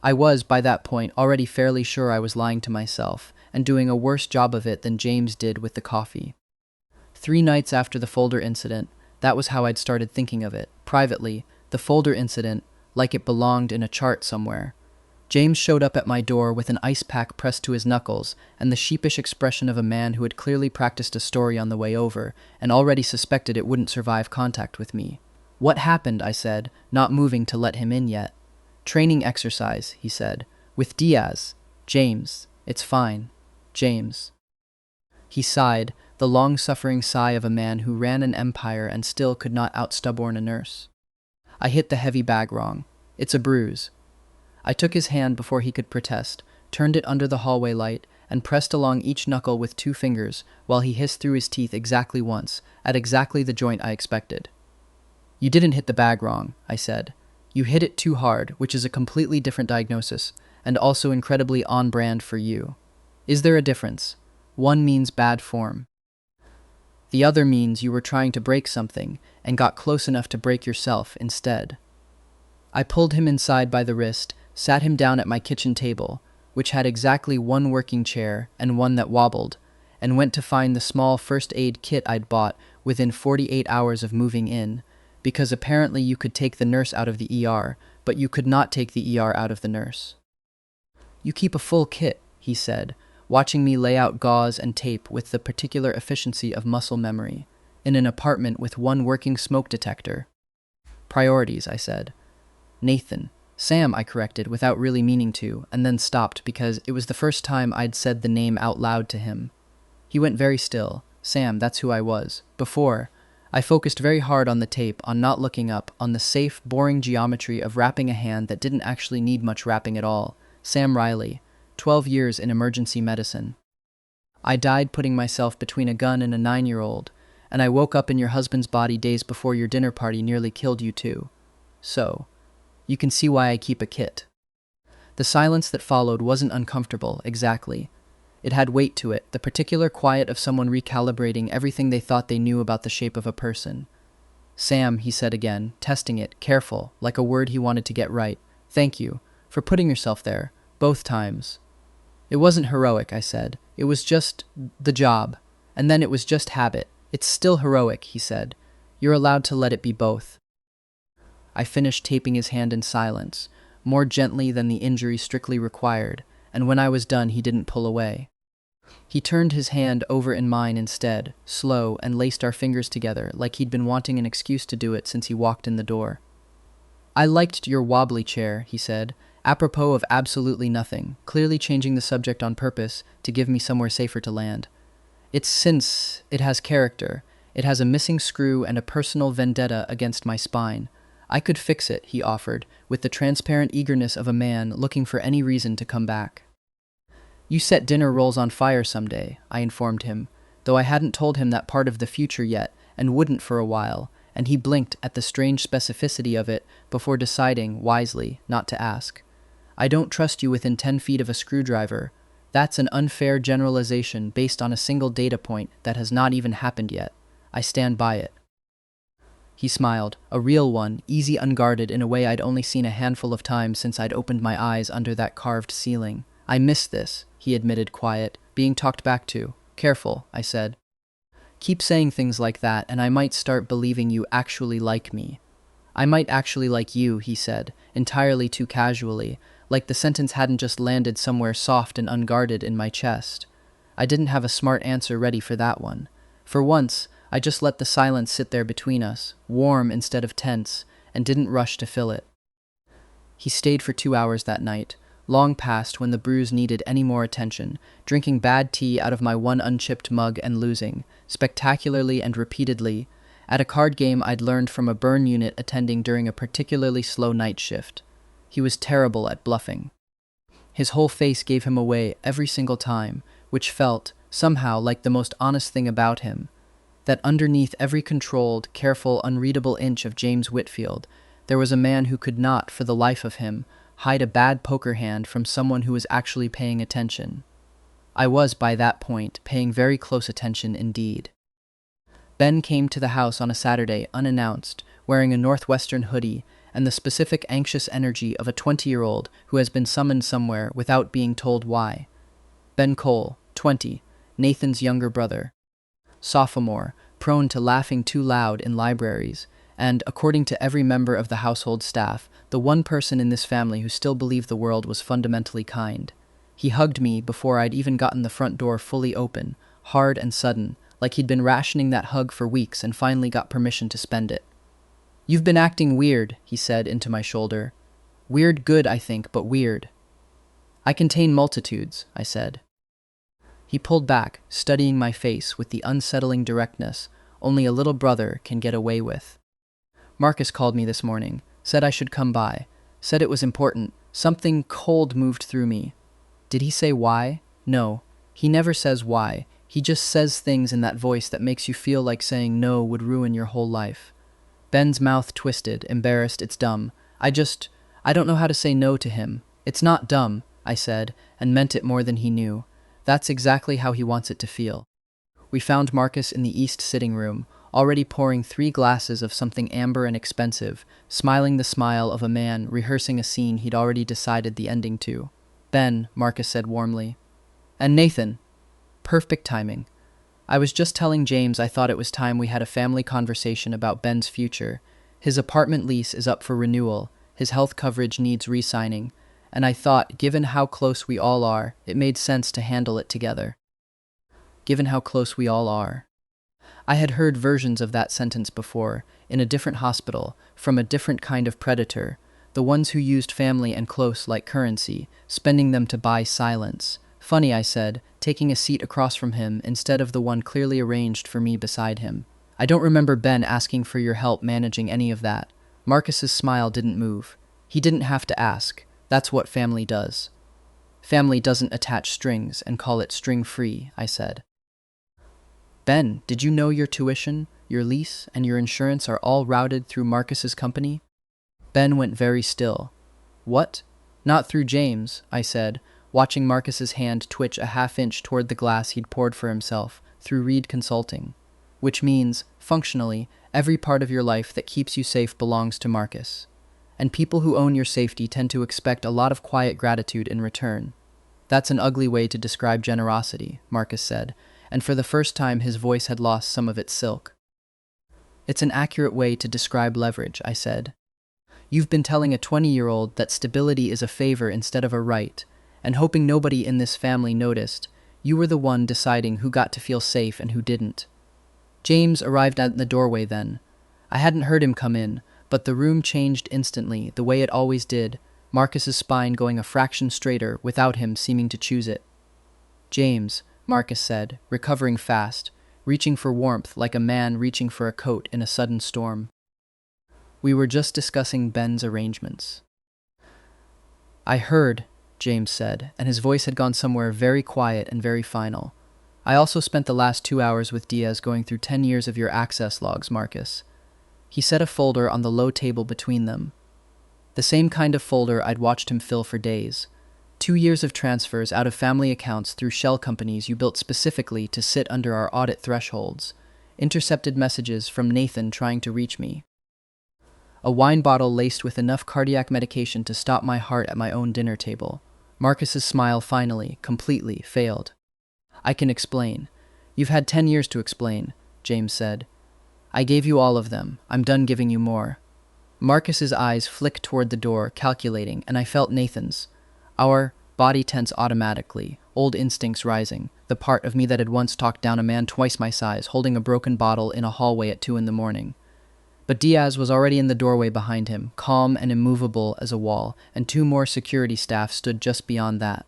I was, by that point, already fairly sure I was lying to myself, and doing a worse job of it than James did with the coffee. 3 nights after the folder incident, that was how I'd started thinking of it. Privately, the folder incident, like it belonged in a chart somewhere. James showed up at my door with an ice pack pressed to his knuckles and the sheepish expression of a man who had clearly practiced a story on the way over and already suspected it wouldn't survive contact with me. What happened, I said, not moving to let him in yet. Training exercise, he said. With Diaz. James. It's fine. James. He sighed, the long-suffering sigh of a man who ran an empire and still could not out-stubborn a nurse. I hit the heavy bag wrong. It's a bruise. I took his hand before he could protest, turned it under the hallway light, and pressed along each knuckle with 2 fingers while he hissed through his teeth exactly once, at exactly the joint I expected. You didn't hit the bag wrong, I said. You hit it too hard, which is a completely different diagnosis, and also incredibly on-brand for you. Is there a difference? One means bad form. The other means you were trying to break something, and got close enough to break yourself instead. I pulled him inside by the wrist, sat him down at my kitchen table, which had exactly 1 working chair and 1 that wobbled, and went to find the small first aid kit I'd bought within 48 hours of moving in, because apparently you could take the nurse out of the ER, but you could not take the ER out of the nurse. You keep a full kit, he said, watching me lay out gauze and tape with the particular efficiency of muscle memory, in an apartment with 1 working smoke detector. Priorities, I said. Nathan. Sam, I corrected, without really meaning to, and then stopped because it was the first time I'd said the name out loud to him. He went very still. Sam, that's who I was. Before, I focused very hard on the tape, on not looking up, on the safe, boring geometry of wrapping a hand that didn't actually need much wrapping at all. Sam Riley, 12 years in emergency medicine. I died putting myself between a gun and a 9-year-old, and I woke up in your husband's body days before your dinner party nearly killed you too. So, you can see why I keep a kit. The silence that followed wasn't uncomfortable, exactly. It had weight to it, the particular quiet of someone recalibrating everything they thought they knew about the shape of a person. Sam, he said again, testing it, careful, like a word he wanted to get right. Thank you, for putting yourself there, both times. It wasn't heroic, I said. It was just the job. And then it was just habit. It's still heroic, he said. You're allowed to let it be both. I finished taping his hand in silence, more gently than the injury strictly required, and when I was done he didn't pull away. He turned his hand over in mine instead, slow, and laced our fingers together like he'd been wanting an excuse to do it since he walked in the door. I liked your wobbly chair, he said, apropos of absolutely nothing, clearly changing the subject on purpose to give me somewhere safer to land. It's since it has character. It has a missing screw and a personal vendetta against my spine. I could fix it, he offered, with the transparent eagerness of a man looking for any reason to come back. You set dinner rolls on fire someday, I informed him, though I hadn't told him that part of the future yet, and wouldn't for a while, and he blinked at the strange specificity of it before deciding, wisely, not to ask. I don't trust you within 10 feet of a screwdriver. That's an unfair generalization based on a single data point that has not even happened yet. I stand by it. He smiled, a real one, easy, unguarded, in a way I'd only seen a handful of times since I'd opened my eyes under that carved ceiling. I miss this, he admitted, quiet, being talked back to. Careful, I said. Keep saying things like that, and I might start believing you actually like me. I might actually like you, he said, entirely too casually, like the sentence hadn't just landed somewhere soft and unguarded in my chest. I didn't have a smart answer ready for that one. For once, I just let the silence sit there between us, warm instead of tense, and didn't rush to fill it. He stayed for 2 hours that night, long past when the bruise needed any more attention, drinking bad tea out of my one unchipped mug and losing, spectacularly and repeatedly, at a card game I'd learned from a burn unit attending during a particularly slow night shift. He was terrible at bluffing. His whole face gave him away every single time, which felt, somehow, like the most honest thing about him. That underneath every controlled, careful, unreadable inch of James Whitfield, there was a man who could not, for the life of him, hide a bad poker hand from someone who was actually paying attention. I was, by that point, paying very close attention indeed. Ben came to the house on a Saturday, unannounced, wearing a Northwestern hoodie and the specific anxious energy of a 20-year-old who has been summoned somewhere without being told why. Ben Cole, 20, Nathan's younger brother. Sophomore, prone to laughing too loud in libraries, and, according to every member of the household staff, the one person in this family who still believed the world was fundamentally kind. He hugged me before I'd even gotten the front door fully open, hard and sudden, like he'd been rationing that hug for weeks and finally got permission to spend it. "You've been acting weird," he said into my shoulder. "Weird good, I think, but weird." "I contain multitudes," I said. He pulled back, studying my face with the unsettling directness only a little brother can get away with. "Marcus called me this morning, said I should come by, said it was important. Something cold moved through me." "Did he say why?" "No, he never says why. He just says things in that voice that makes you feel like saying no would ruin your whole life." Ben's mouth twisted, embarrassed. "It's dumb. I don't know how to say no to him." "It's not dumb," I said, and meant it more than he knew. That's exactly how he wants it to feel. We found Marcus in the east sitting room, already pouring 3 glasses of something amber and expensive, smiling the smile of a man rehearsing a scene he'd already decided the ending to. "Ben," Marcus said warmly. "And Nathan." Perfect timing. I was just telling James I thought it was time we had a family conversation about Ben's future. His apartment lease is up for renewal, his health coverage needs re-signing, and I thought, given how close we all are, it made sense to handle it together. Given how close we all are. I had heard versions of that sentence before, in a different hospital, from a different kind of predator, the ones who used family and close like currency, spending them to buy silence. "Funny," I said, taking a seat across from him instead of the one clearly arranged for me beside him. "I don't remember Ben asking for your help managing any of that." Marcus's smile didn't move. He didn't have to ask. That's what family does. "Family doesn't attach strings and call it string-free," I said. "Ben, did you know your tuition, your lease, and your insurance are all routed through Marcus's company?" Ben went very still. "What?" "Not through James," I said, watching Marcus's hand twitch a half-inch toward the glass he'd poured for himself, "through Reed Consulting. Which means, functionally, every part of your life that keeps you safe belongs to Marcus. And people who own your safety tend to expect a lot of quiet gratitude in return." "That's an ugly way to describe generosity," Marcus said, and for the first time his voice had lost some of its silk. "It's an accurate way to describe leverage," I said. "You've been telling a 20-year-old that stability is a favor instead of a right, and hoping nobody in this family noticed, you were the one deciding who got to feel safe and who didn't." James arrived at the doorway then. I hadn't heard him come in, but the room changed instantly, the way it always did, Marcus's spine going a fraction straighter without him seeming to choose it. "James," Marcus said, recovering fast, reaching for warmth like a man reaching for a coat in a sudden storm. "We were just discussing Ben's arrangements." "I heard," James said, and his voice had gone somewhere very quiet and very final. "I also spent the last 2 hours with Diaz going through 10 years of your access logs, Marcus." He set a folder on the low table between them. The same kind of folder I'd watched him fill for days. 2 years of transfers out of family accounts through shell companies you built specifically to sit under our audit thresholds. intercepted messages from Nathan trying to reach me. A wine bottle laced with enough cardiac medication to stop my heart at my own dinner table. Marcus's smile finally, completely, failed. I can explain. You've had 10 years to explain, James said. I gave you all of them. I'm done giving you more. Marcus's eyes flicked toward the door, calculating, and I felt Nathan's. Our body tense automatically, old instincts rising, the part of me that had once talked down a man twice my size, holding a broken bottle in a hallway at 2 a.m. But Diaz was already in the doorway behind him, calm and immovable as a wall, and 2 more security staff stood just beyond that.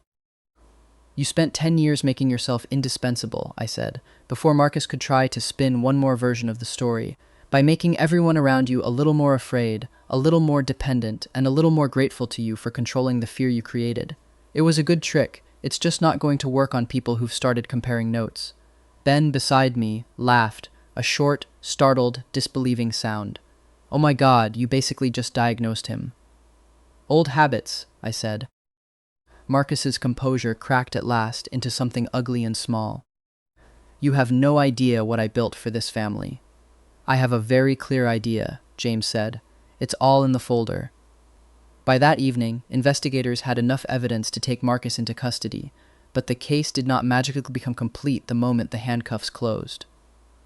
You spent 10 years making yourself indispensable, I said, before Marcus could try to spin one more version of the story, by making everyone around you a little more afraid, a little more dependent, and a little more grateful to you for controlling the fear you created. It was a good trick. It's just not going to work on people who've started comparing notes. Ben, beside me, laughed, a short, startled, disbelieving sound. Oh my God, you basically just diagnosed him. Old habits, I said. Marcus's composure cracked at last into something ugly and small. You have no idea what I built for this family. I have a very clear idea, James said. It's all in the folder. By that evening, investigators had enough evidence to take Marcus into custody, but the case did not magically become complete the moment the handcuffs closed.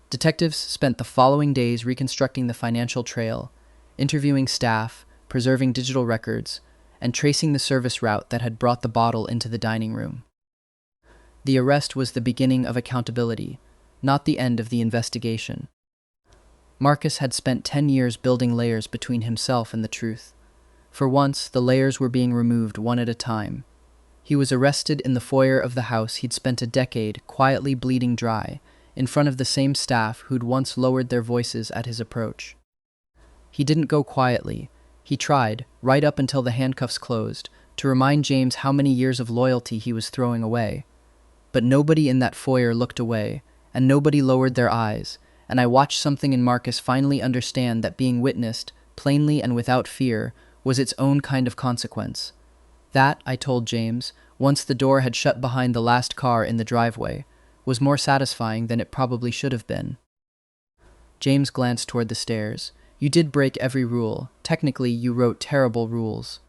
Detectives spent the following days reconstructing the financial trail, interviewing staff, preserving digital records, and tracing the service route that had brought the bottle into the dining room. The arrest was the beginning of accountability, not the end of the investigation. Marcus had spent 10 years building layers between himself and the truth. For once, the layers were being removed one at a time. He was arrested in the foyer of the house he'd spent a decade quietly bleeding dry, in front of the same staff who'd once lowered their voices at his approach. He didn't go quietly. He tried, right up until the handcuffs closed, to remind James how many years of loyalty he was throwing away. But nobody in that foyer looked away, and nobody lowered their eyes, and I watched something in Marcus finally understand that being witnessed, plainly and without fear, was its own kind of consequence. That, I told James, once the door had shut behind the last car in the driveway, was more satisfying than it probably should have been. James glanced toward the stairs. You did break every rule. Technically, you wrote terrible rules.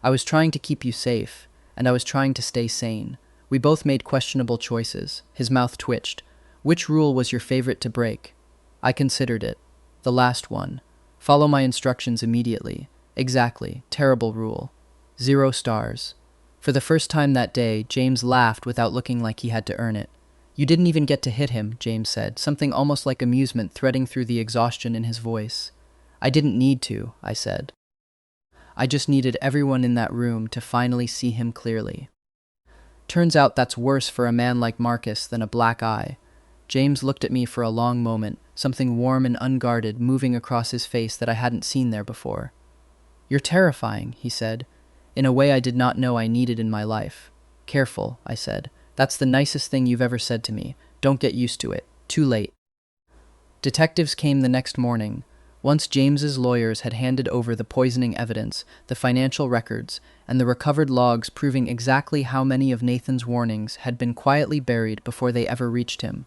I was trying to keep you safe, and I was trying to stay sane. We both made questionable choices. His mouth twitched. Which rule was your favorite to break? I considered it. The last one. Follow my instructions immediately. Exactly. Terrible rule. 0 stars. For the first time that day, James laughed without looking like he had to earn it. You didn't even get to hit him, James said, something almost like amusement threading through the exhaustion in his voice. I didn't need to, I said. I just needed everyone in that room to finally see him clearly. Turns out that's worse for a man like Marcus than a black eye. James looked at me for a long moment, something warm and unguarded moving across his face that I hadn't seen there before. You're terrifying, he said, in a way I did not know I needed in my life. Careful, I said. That's the nicest thing you've ever said to me. Don't get used to it. Too late. Detectives came the next morning. Once James's lawyers had handed over the poisoning evidence, the financial records, and the recovered logs proving exactly how many of Nathan's warnings had been quietly buried before they ever reached him.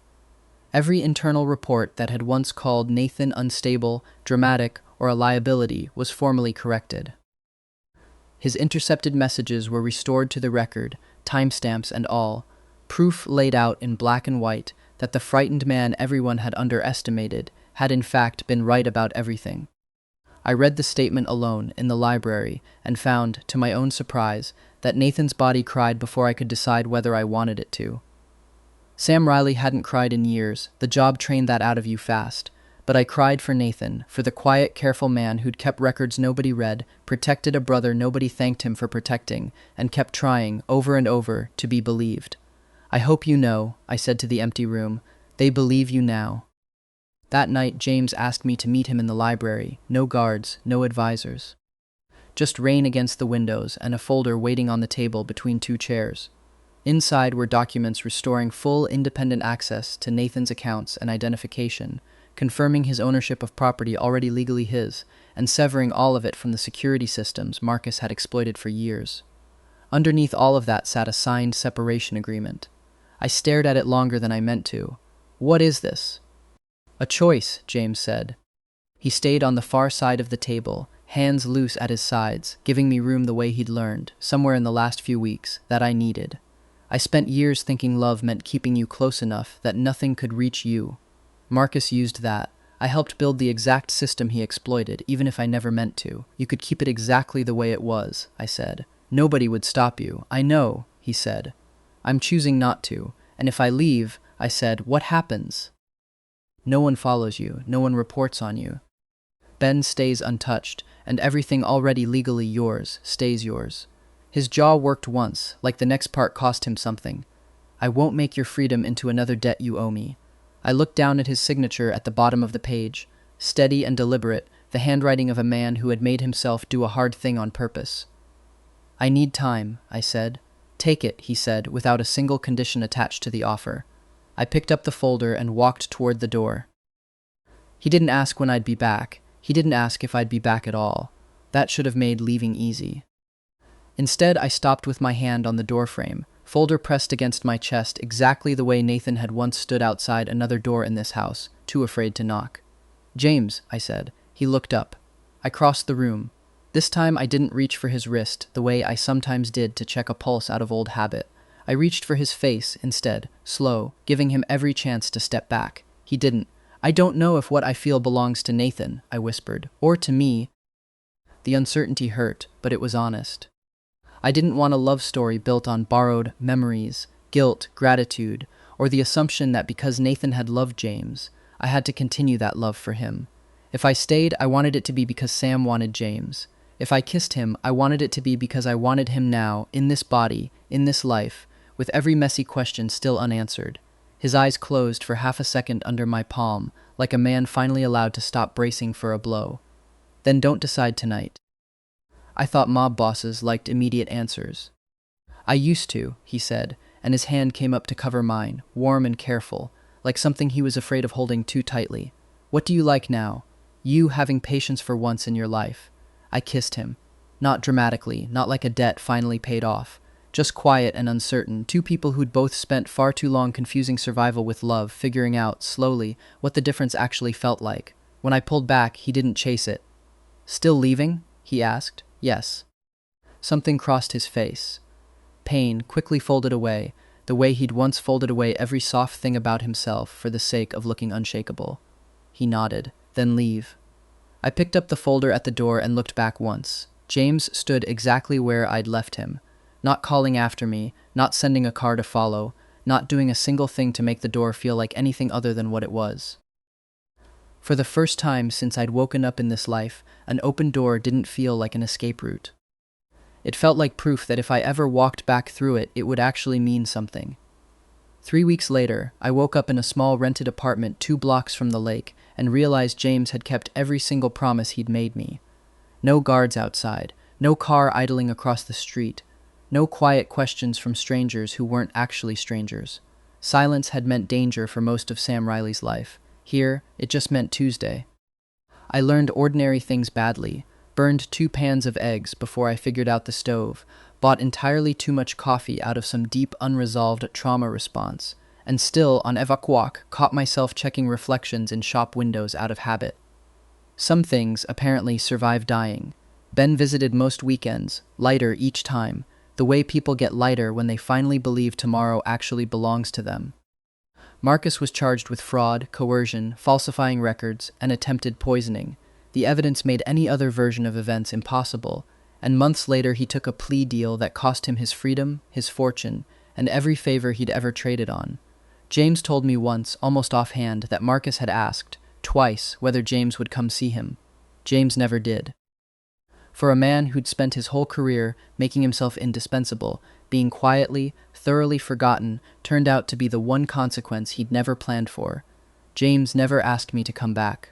Every internal report that had once called Nathan unstable, dramatic, or a liability was formally corrected. His intercepted messages were restored to the record, timestamps and all, proof laid out in black and white that the frightened man everyone had underestimated had in fact been right about everything. I read the statement alone in the library and found, to my own surprise, that Nathan's body cried before I could decide whether I wanted it to. Sam Riley hadn't cried in years. The job trained that out of you fast. But I cried for Nathan, for the quiet, careful man who'd kept records nobody read, protected a brother nobody thanked him for protecting, and kept trying, over and over, to be believed. I hope you know, I said to the empty room. They believe you now. That night, James asked me to meet him in the library. No guards, no advisors. Just rain against the windows and a folder waiting on the table between 2 chairs. Inside were documents restoring full independent access to Nathan's accounts and identification, confirming his ownership of property already legally his, and severing all of it from the security systems Marcus had exploited for years. Underneath all of that sat a signed separation agreement. I stared at it longer than I meant to. What is this? A choice, James said. He stayed on the far side of the table, hands loose at his sides, giving me room the way he'd learned, somewhere in the last few weeks, that I needed. I spent years thinking love meant keeping you close enough that nothing could reach you. Marcus used that. I helped build the exact system he exploited, even if I never meant to. You could keep it exactly the way it was, I said. Nobody would stop you. I know, he said. I'm choosing not to. And if I leave, I said, what happens? No one follows you. No one reports on you. Ben stays untouched, and everything already legally yours stays yours. His jaw worked once, like the next part cost him something. I won't make your freedom into another debt you owe me. I looked down at his signature at the bottom of the page, steady and deliberate, the handwriting of a man who had made himself do a hard thing on purpose. I need time, I said. Take it, he said, without a single condition attached to the offer. I picked up the folder and walked toward the door. He didn't ask when I'd be back. He didn't ask if I'd be back at all. That should have made leaving easy. Instead, I stopped with my hand on the doorframe, folder pressed against my chest exactly the way Nathan had once stood outside another door in this house, too afraid to knock. James, I said. He looked up. I crossed the room. This time I didn't reach for his wrist the way I sometimes did to check a pulse out of old habit. I reached for his face instead, slow, giving him every chance to step back. He didn't. I don't know if what I feel belongs to Nathan, I whispered, or to me. The uncertainty hurt, but it was honest. I didn't want a love story built on borrowed memories, guilt, gratitude, or the assumption that because Nathan had loved James, I had to continue that love for him. If I stayed, I wanted it to be because Sam wanted James. If I kissed him, I wanted it to be because I wanted him now, in this body, in this life, with every messy question still unanswered. His eyes closed for half a second under my palm, like a man finally allowed to stop bracing for a blow. Then don't decide tonight. I thought mob bosses liked immediate answers. I used to, he said, and his hand came up to cover mine, warm and careful, like something he was afraid of holding too tightly. What do you like now? You having patience for once in your life. I kissed him. Not dramatically, not like a debt finally paid off. Just quiet and uncertain, two people who'd both spent far too long confusing survival with love, figuring out, slowly, what the difference actually felt like. When I pulled back, he didn't chase it. Still leaving? He asked. Yes. Something crossed his face. Pain quickly folded away, the way he'd once folded away every soft thing about himself for the sake of looking unshakable. He nodded. Then leave. I picked up the folder at the door and looked back once. James stood exactly where I'd left him. Not calling after me, not sending a car to follow, not doing a single thing to make the door feel like anything other than what it was. For the first time since I'd woken up in this life, an open door didn't feel like an escape route. It felt like proof that if I ever walked back through it, it would actually mean something. 3 weeks later, I woke up in a small rented apartment 2 blocks from the lake and realized James had kept every single promise he'd made me. No guards outside, no car idling across the street, no quiet questions from strangers who weren't actually strangers. Silence had meant danger for most of Sam Riley's life. Here, it just meant Tuesday. I learned ordinary things badly, burned 2 pans of eggs before I figured out the stove, bought entirely too much coffee out of some deep unresolved trauma response, and still, on Evacuac, caught myself checking reflections in shop windows out of habit. Some things, apparently, survive dying. Ben visited most weekends, lighter each time, the way people get lighter when they finally believe tomorrow actually belongs to them. Marcus was charged with fraud, coercion, falsifying records, and attempted poisoning. The evidence made any other version of events impossible, and months later he took a plea deal that cost him his freedom, his fortune, and every favor he'd ever traded on. James told me once, almost offhand, that Marcus had asked, twice, whether James would come see him. James never did. For a man who'd spent his whole career making himself indispensable, being quietly, thoroughly forgotten turned out to be the one consequence he'd never planned for. James never asked me to come back.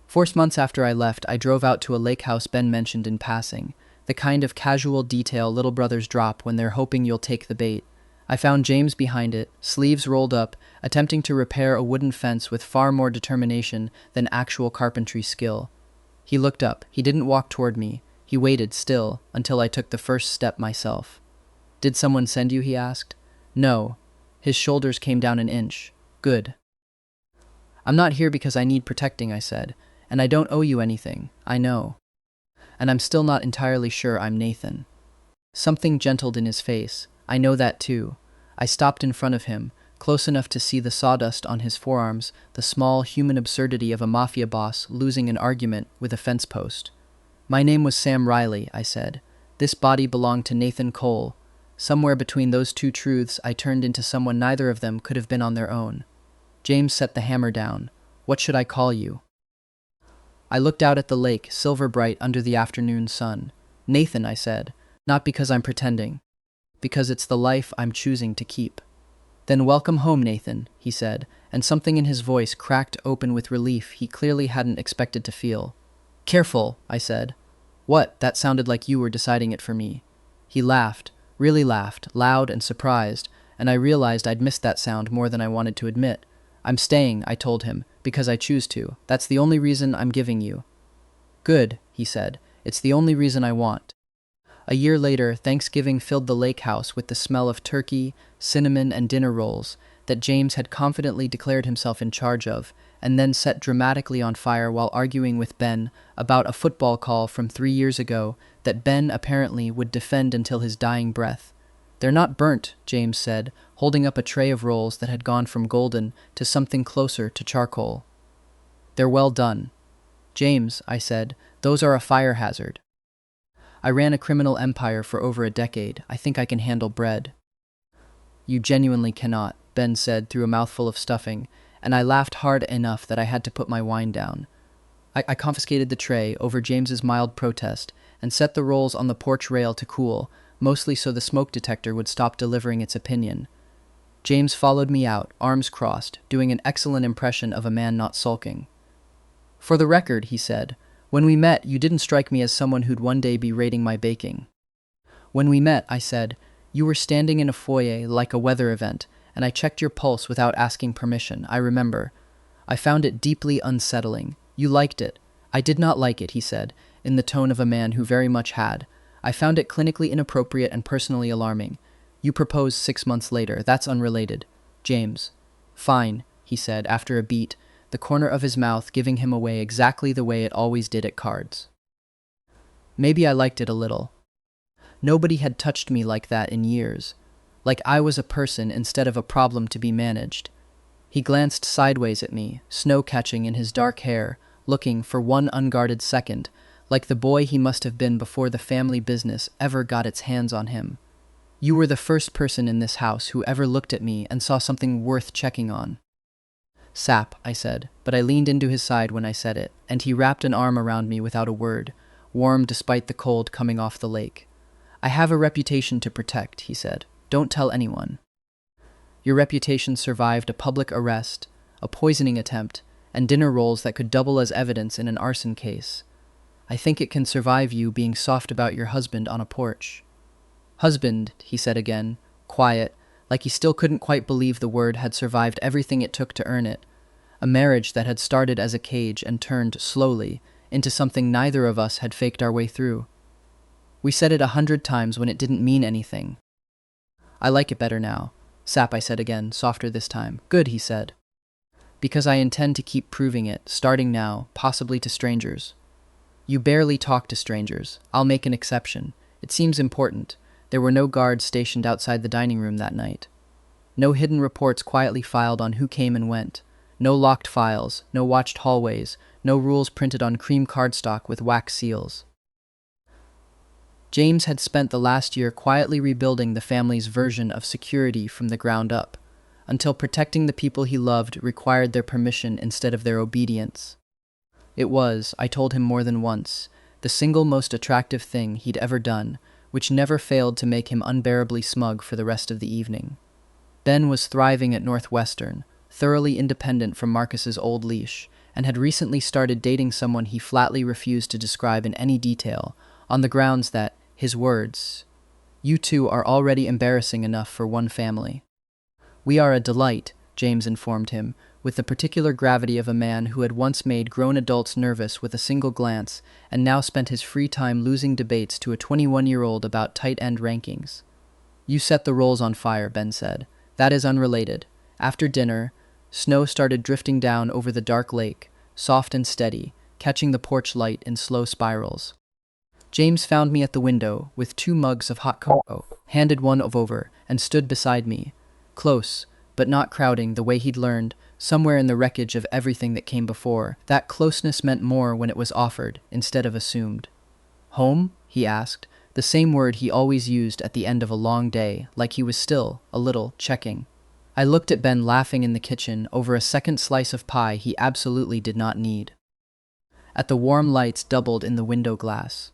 4 months after I left, I drove out to a lake house Ben mentioned in passing, the kind of casual detail little brothers drop when they're hoping you'll take the bait. I found James behind it, sleeves rolled up, attempting to repair a wooden fence with far more determination than actual carpentry skill. He looked up. He didn't walk toward me. He waited still until I took the first step myself. Did someone send you? He asked. No. His shoulders came down an inch. Good. I'm not here because I need protecting, I said. And I don't owe you anything, I know. And I'm still not entirely sure I'm Nathan. Something gentled in his face. I know that too. I stopped in front of him, close enough to see the sawdust on his forearms, the small human absurdity of a mafia boss losing an argument with a fence post. My name was Sam Riley, I said. This body belonged to Nathan Cole. Somewhere between those two truths, I turned into someone neither of them could have been on their own. James set the hammer down. What should I call you? I looked out at the lake, silver bright under the afternoon sun. Nathan, I said, not because I'm pretending, because it's the life I'm choosing to keep. Then welcome home, Nathan, he said, and something in his voice cracked open with relief he clearly hadn't expected to feel. Careful, I said. What? That sounded like you were deciding it for me. He laughed, really laughed, loud and surprised, and I realized I'd missed that sound more than I wanted to admit. I'm staying, I told him, because I choose to. That's the only reason I'm giving you. Good, he said. It's the only reason I want. A year later, Thanksgiving filled the lake house with the smell of turkey, cinnamon, and dinner rolls that James had confidently declared himself in charge of, and then set dramatically on fire while arguing with Ben about a football call from 3 years ago that Ben apparently would defend until his dying breath. They're not burnt, James said, holding up a tray of rolls that had gone from golden to something closer to charcoal. They're well done. James, I said, those are a fire hazard. I ran a criminal empire for over a decade. I think I can handle bread. You genuinely cannot, Ben said through a mouthful of stuffing, and I laughed hard enough that I had to put my wine down. I confiscated the tray over James's mild protest and set the rolls on the porch rail to cool, mostly so the smoke detector would stop delivering its opinion. James followed me out, arms crossed, doing an excellent impression of a man not sulking. For the record, he said, when we met, you didn't strike me as someone who'd one day be rating my baking. When we met, I said, you were standing in a foyer like a weather event, and I checked your pulse without asking permission, I remember. I found it deeply unsettling. You liked it. I did not like it, he said, in the tone of a man who very much had. I found it clinically inappropriate and personally alarming. You proposed 6 months later. That's unrelated. James. Fine, he said, after a beat, the corner of his mouth giving him away exactly the way it always did at cards. Maybe I liked it a little. Nobody had touched me like that in years. Like I was a person instead of a problem to be managed. He glanced sideways at me, snow catching in his dark hair, looking for one unguarded second, like the boy he must have been before the family business ever got its hands on him. You were the first person in this house who ever looked at me and saw something worth checking on. Sap, I said, but I leaned into his side when I said it, and he wrapped an arm around me without a word, warm despite the cold coming off the lake. I have a reputation to protect, he said. Don't tell anyone. Your reputation survived a public arrest, a poisoning attempt, and dinner rolls that could double as evidence in an arson case. I think it can survive you being soft about your husband on a porch. Husband, he said again, quiet, like he still couldn't quite believe the word had survived everything it took to earn it. A marriage that had started as a cage and turned, slowly, into something neither of us had faked our way through. We said it 100 times when it didn't mean anything. I like it better now. Sap, I said again, softer this time. Good, he said. Because I intend to keep proving it, starting now, possibly to strangers. You barely talk to strangers. I'll make an exception. It seems important. There were no guards stationed outside the dining room that night. No hidden reports quietly filed on who came and went. No locked files, no watched hallways, no rules printed on cream cardstock with wax seals. James had spent the last year quietly rebuilding the family's version of security from the ground up, until protecting the people he loved required their permission instead of their obedience. It was, I told him more than once, the single most attractive thing he'd ever done, which never failed to make him unbearably smug for the rest of the evening. Ben was thriving at Northwestern, thoroughly independent from Marcus's old leash, and had recently started dating someone he flatly refused to describe in any detail, on the grounds that, his words, "You two are already embarrassing enough for one family." We are a delight, James informed him, with the particular gravity of a man who had once made grown adults nervous with a single glance and now spent his free time losing debates to a 21-year-old about tight end rankings. You set the rolls on fire, Ben said. That is unrelated. After dinner, Snow started drifting down over the dark lake, soft and steady, catching the porch light in slow spirals. James found me at the window with 2 mugs of hot cocoa, handed one over, and stood beside me, close, but not crowding the way he'd learned, somewhere in the wreckage of everything that came before. That closeness meant more when it was offered, instead of assumed. "Home?" he asked, the same word he always used at the end of a long day, like he was still, a little, checking. I looked at Ben laughing in the kitchen over a second slice of pie he absolutely did not need. At the warm lights doubled in the window glass.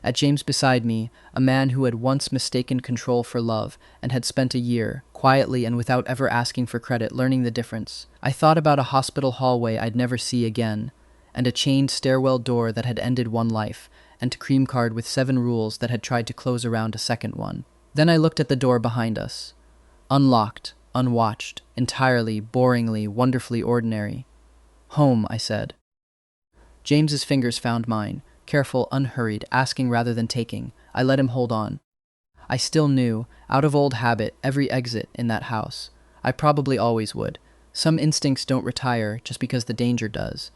At James beside me, a man who had once mistaken control for love and had spent a year, quietly and without ever asking for credit, learning the difference. I thought about a hospital hallway I'd never see again, and a chained stairwell door that had ended one life, and a cream card with 7 rules that had tried to close around a second one. Then I looked at the door behind us. Unlocked, unwatched, entirely, boringly, wonderfully ordinary. "Home," I said. James's fingers found mine, careful, unhurried, asking rather than taking. I let him hold on. I still knew, out of old habit, every exit in that house. I probably always would. Some instincts don't retire just because the danger does.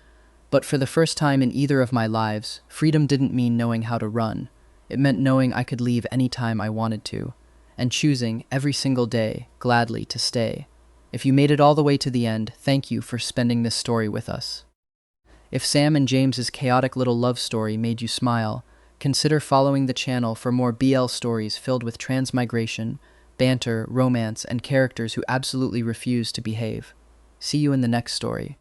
But for the first time in either of my lives, freedom didn't mean knowing how to run. It meant knowing I could leave any time I wanted to, and choosing, every single day, gladly to stay. If you made it all the way to the end, thank you for spending this story with us. If Sam and James's chaotic little love story made you smile, consider following the channel for more BL stories filled with transmigration, banter, romance, and characters who absolutely refuse to behave. See you in the next story.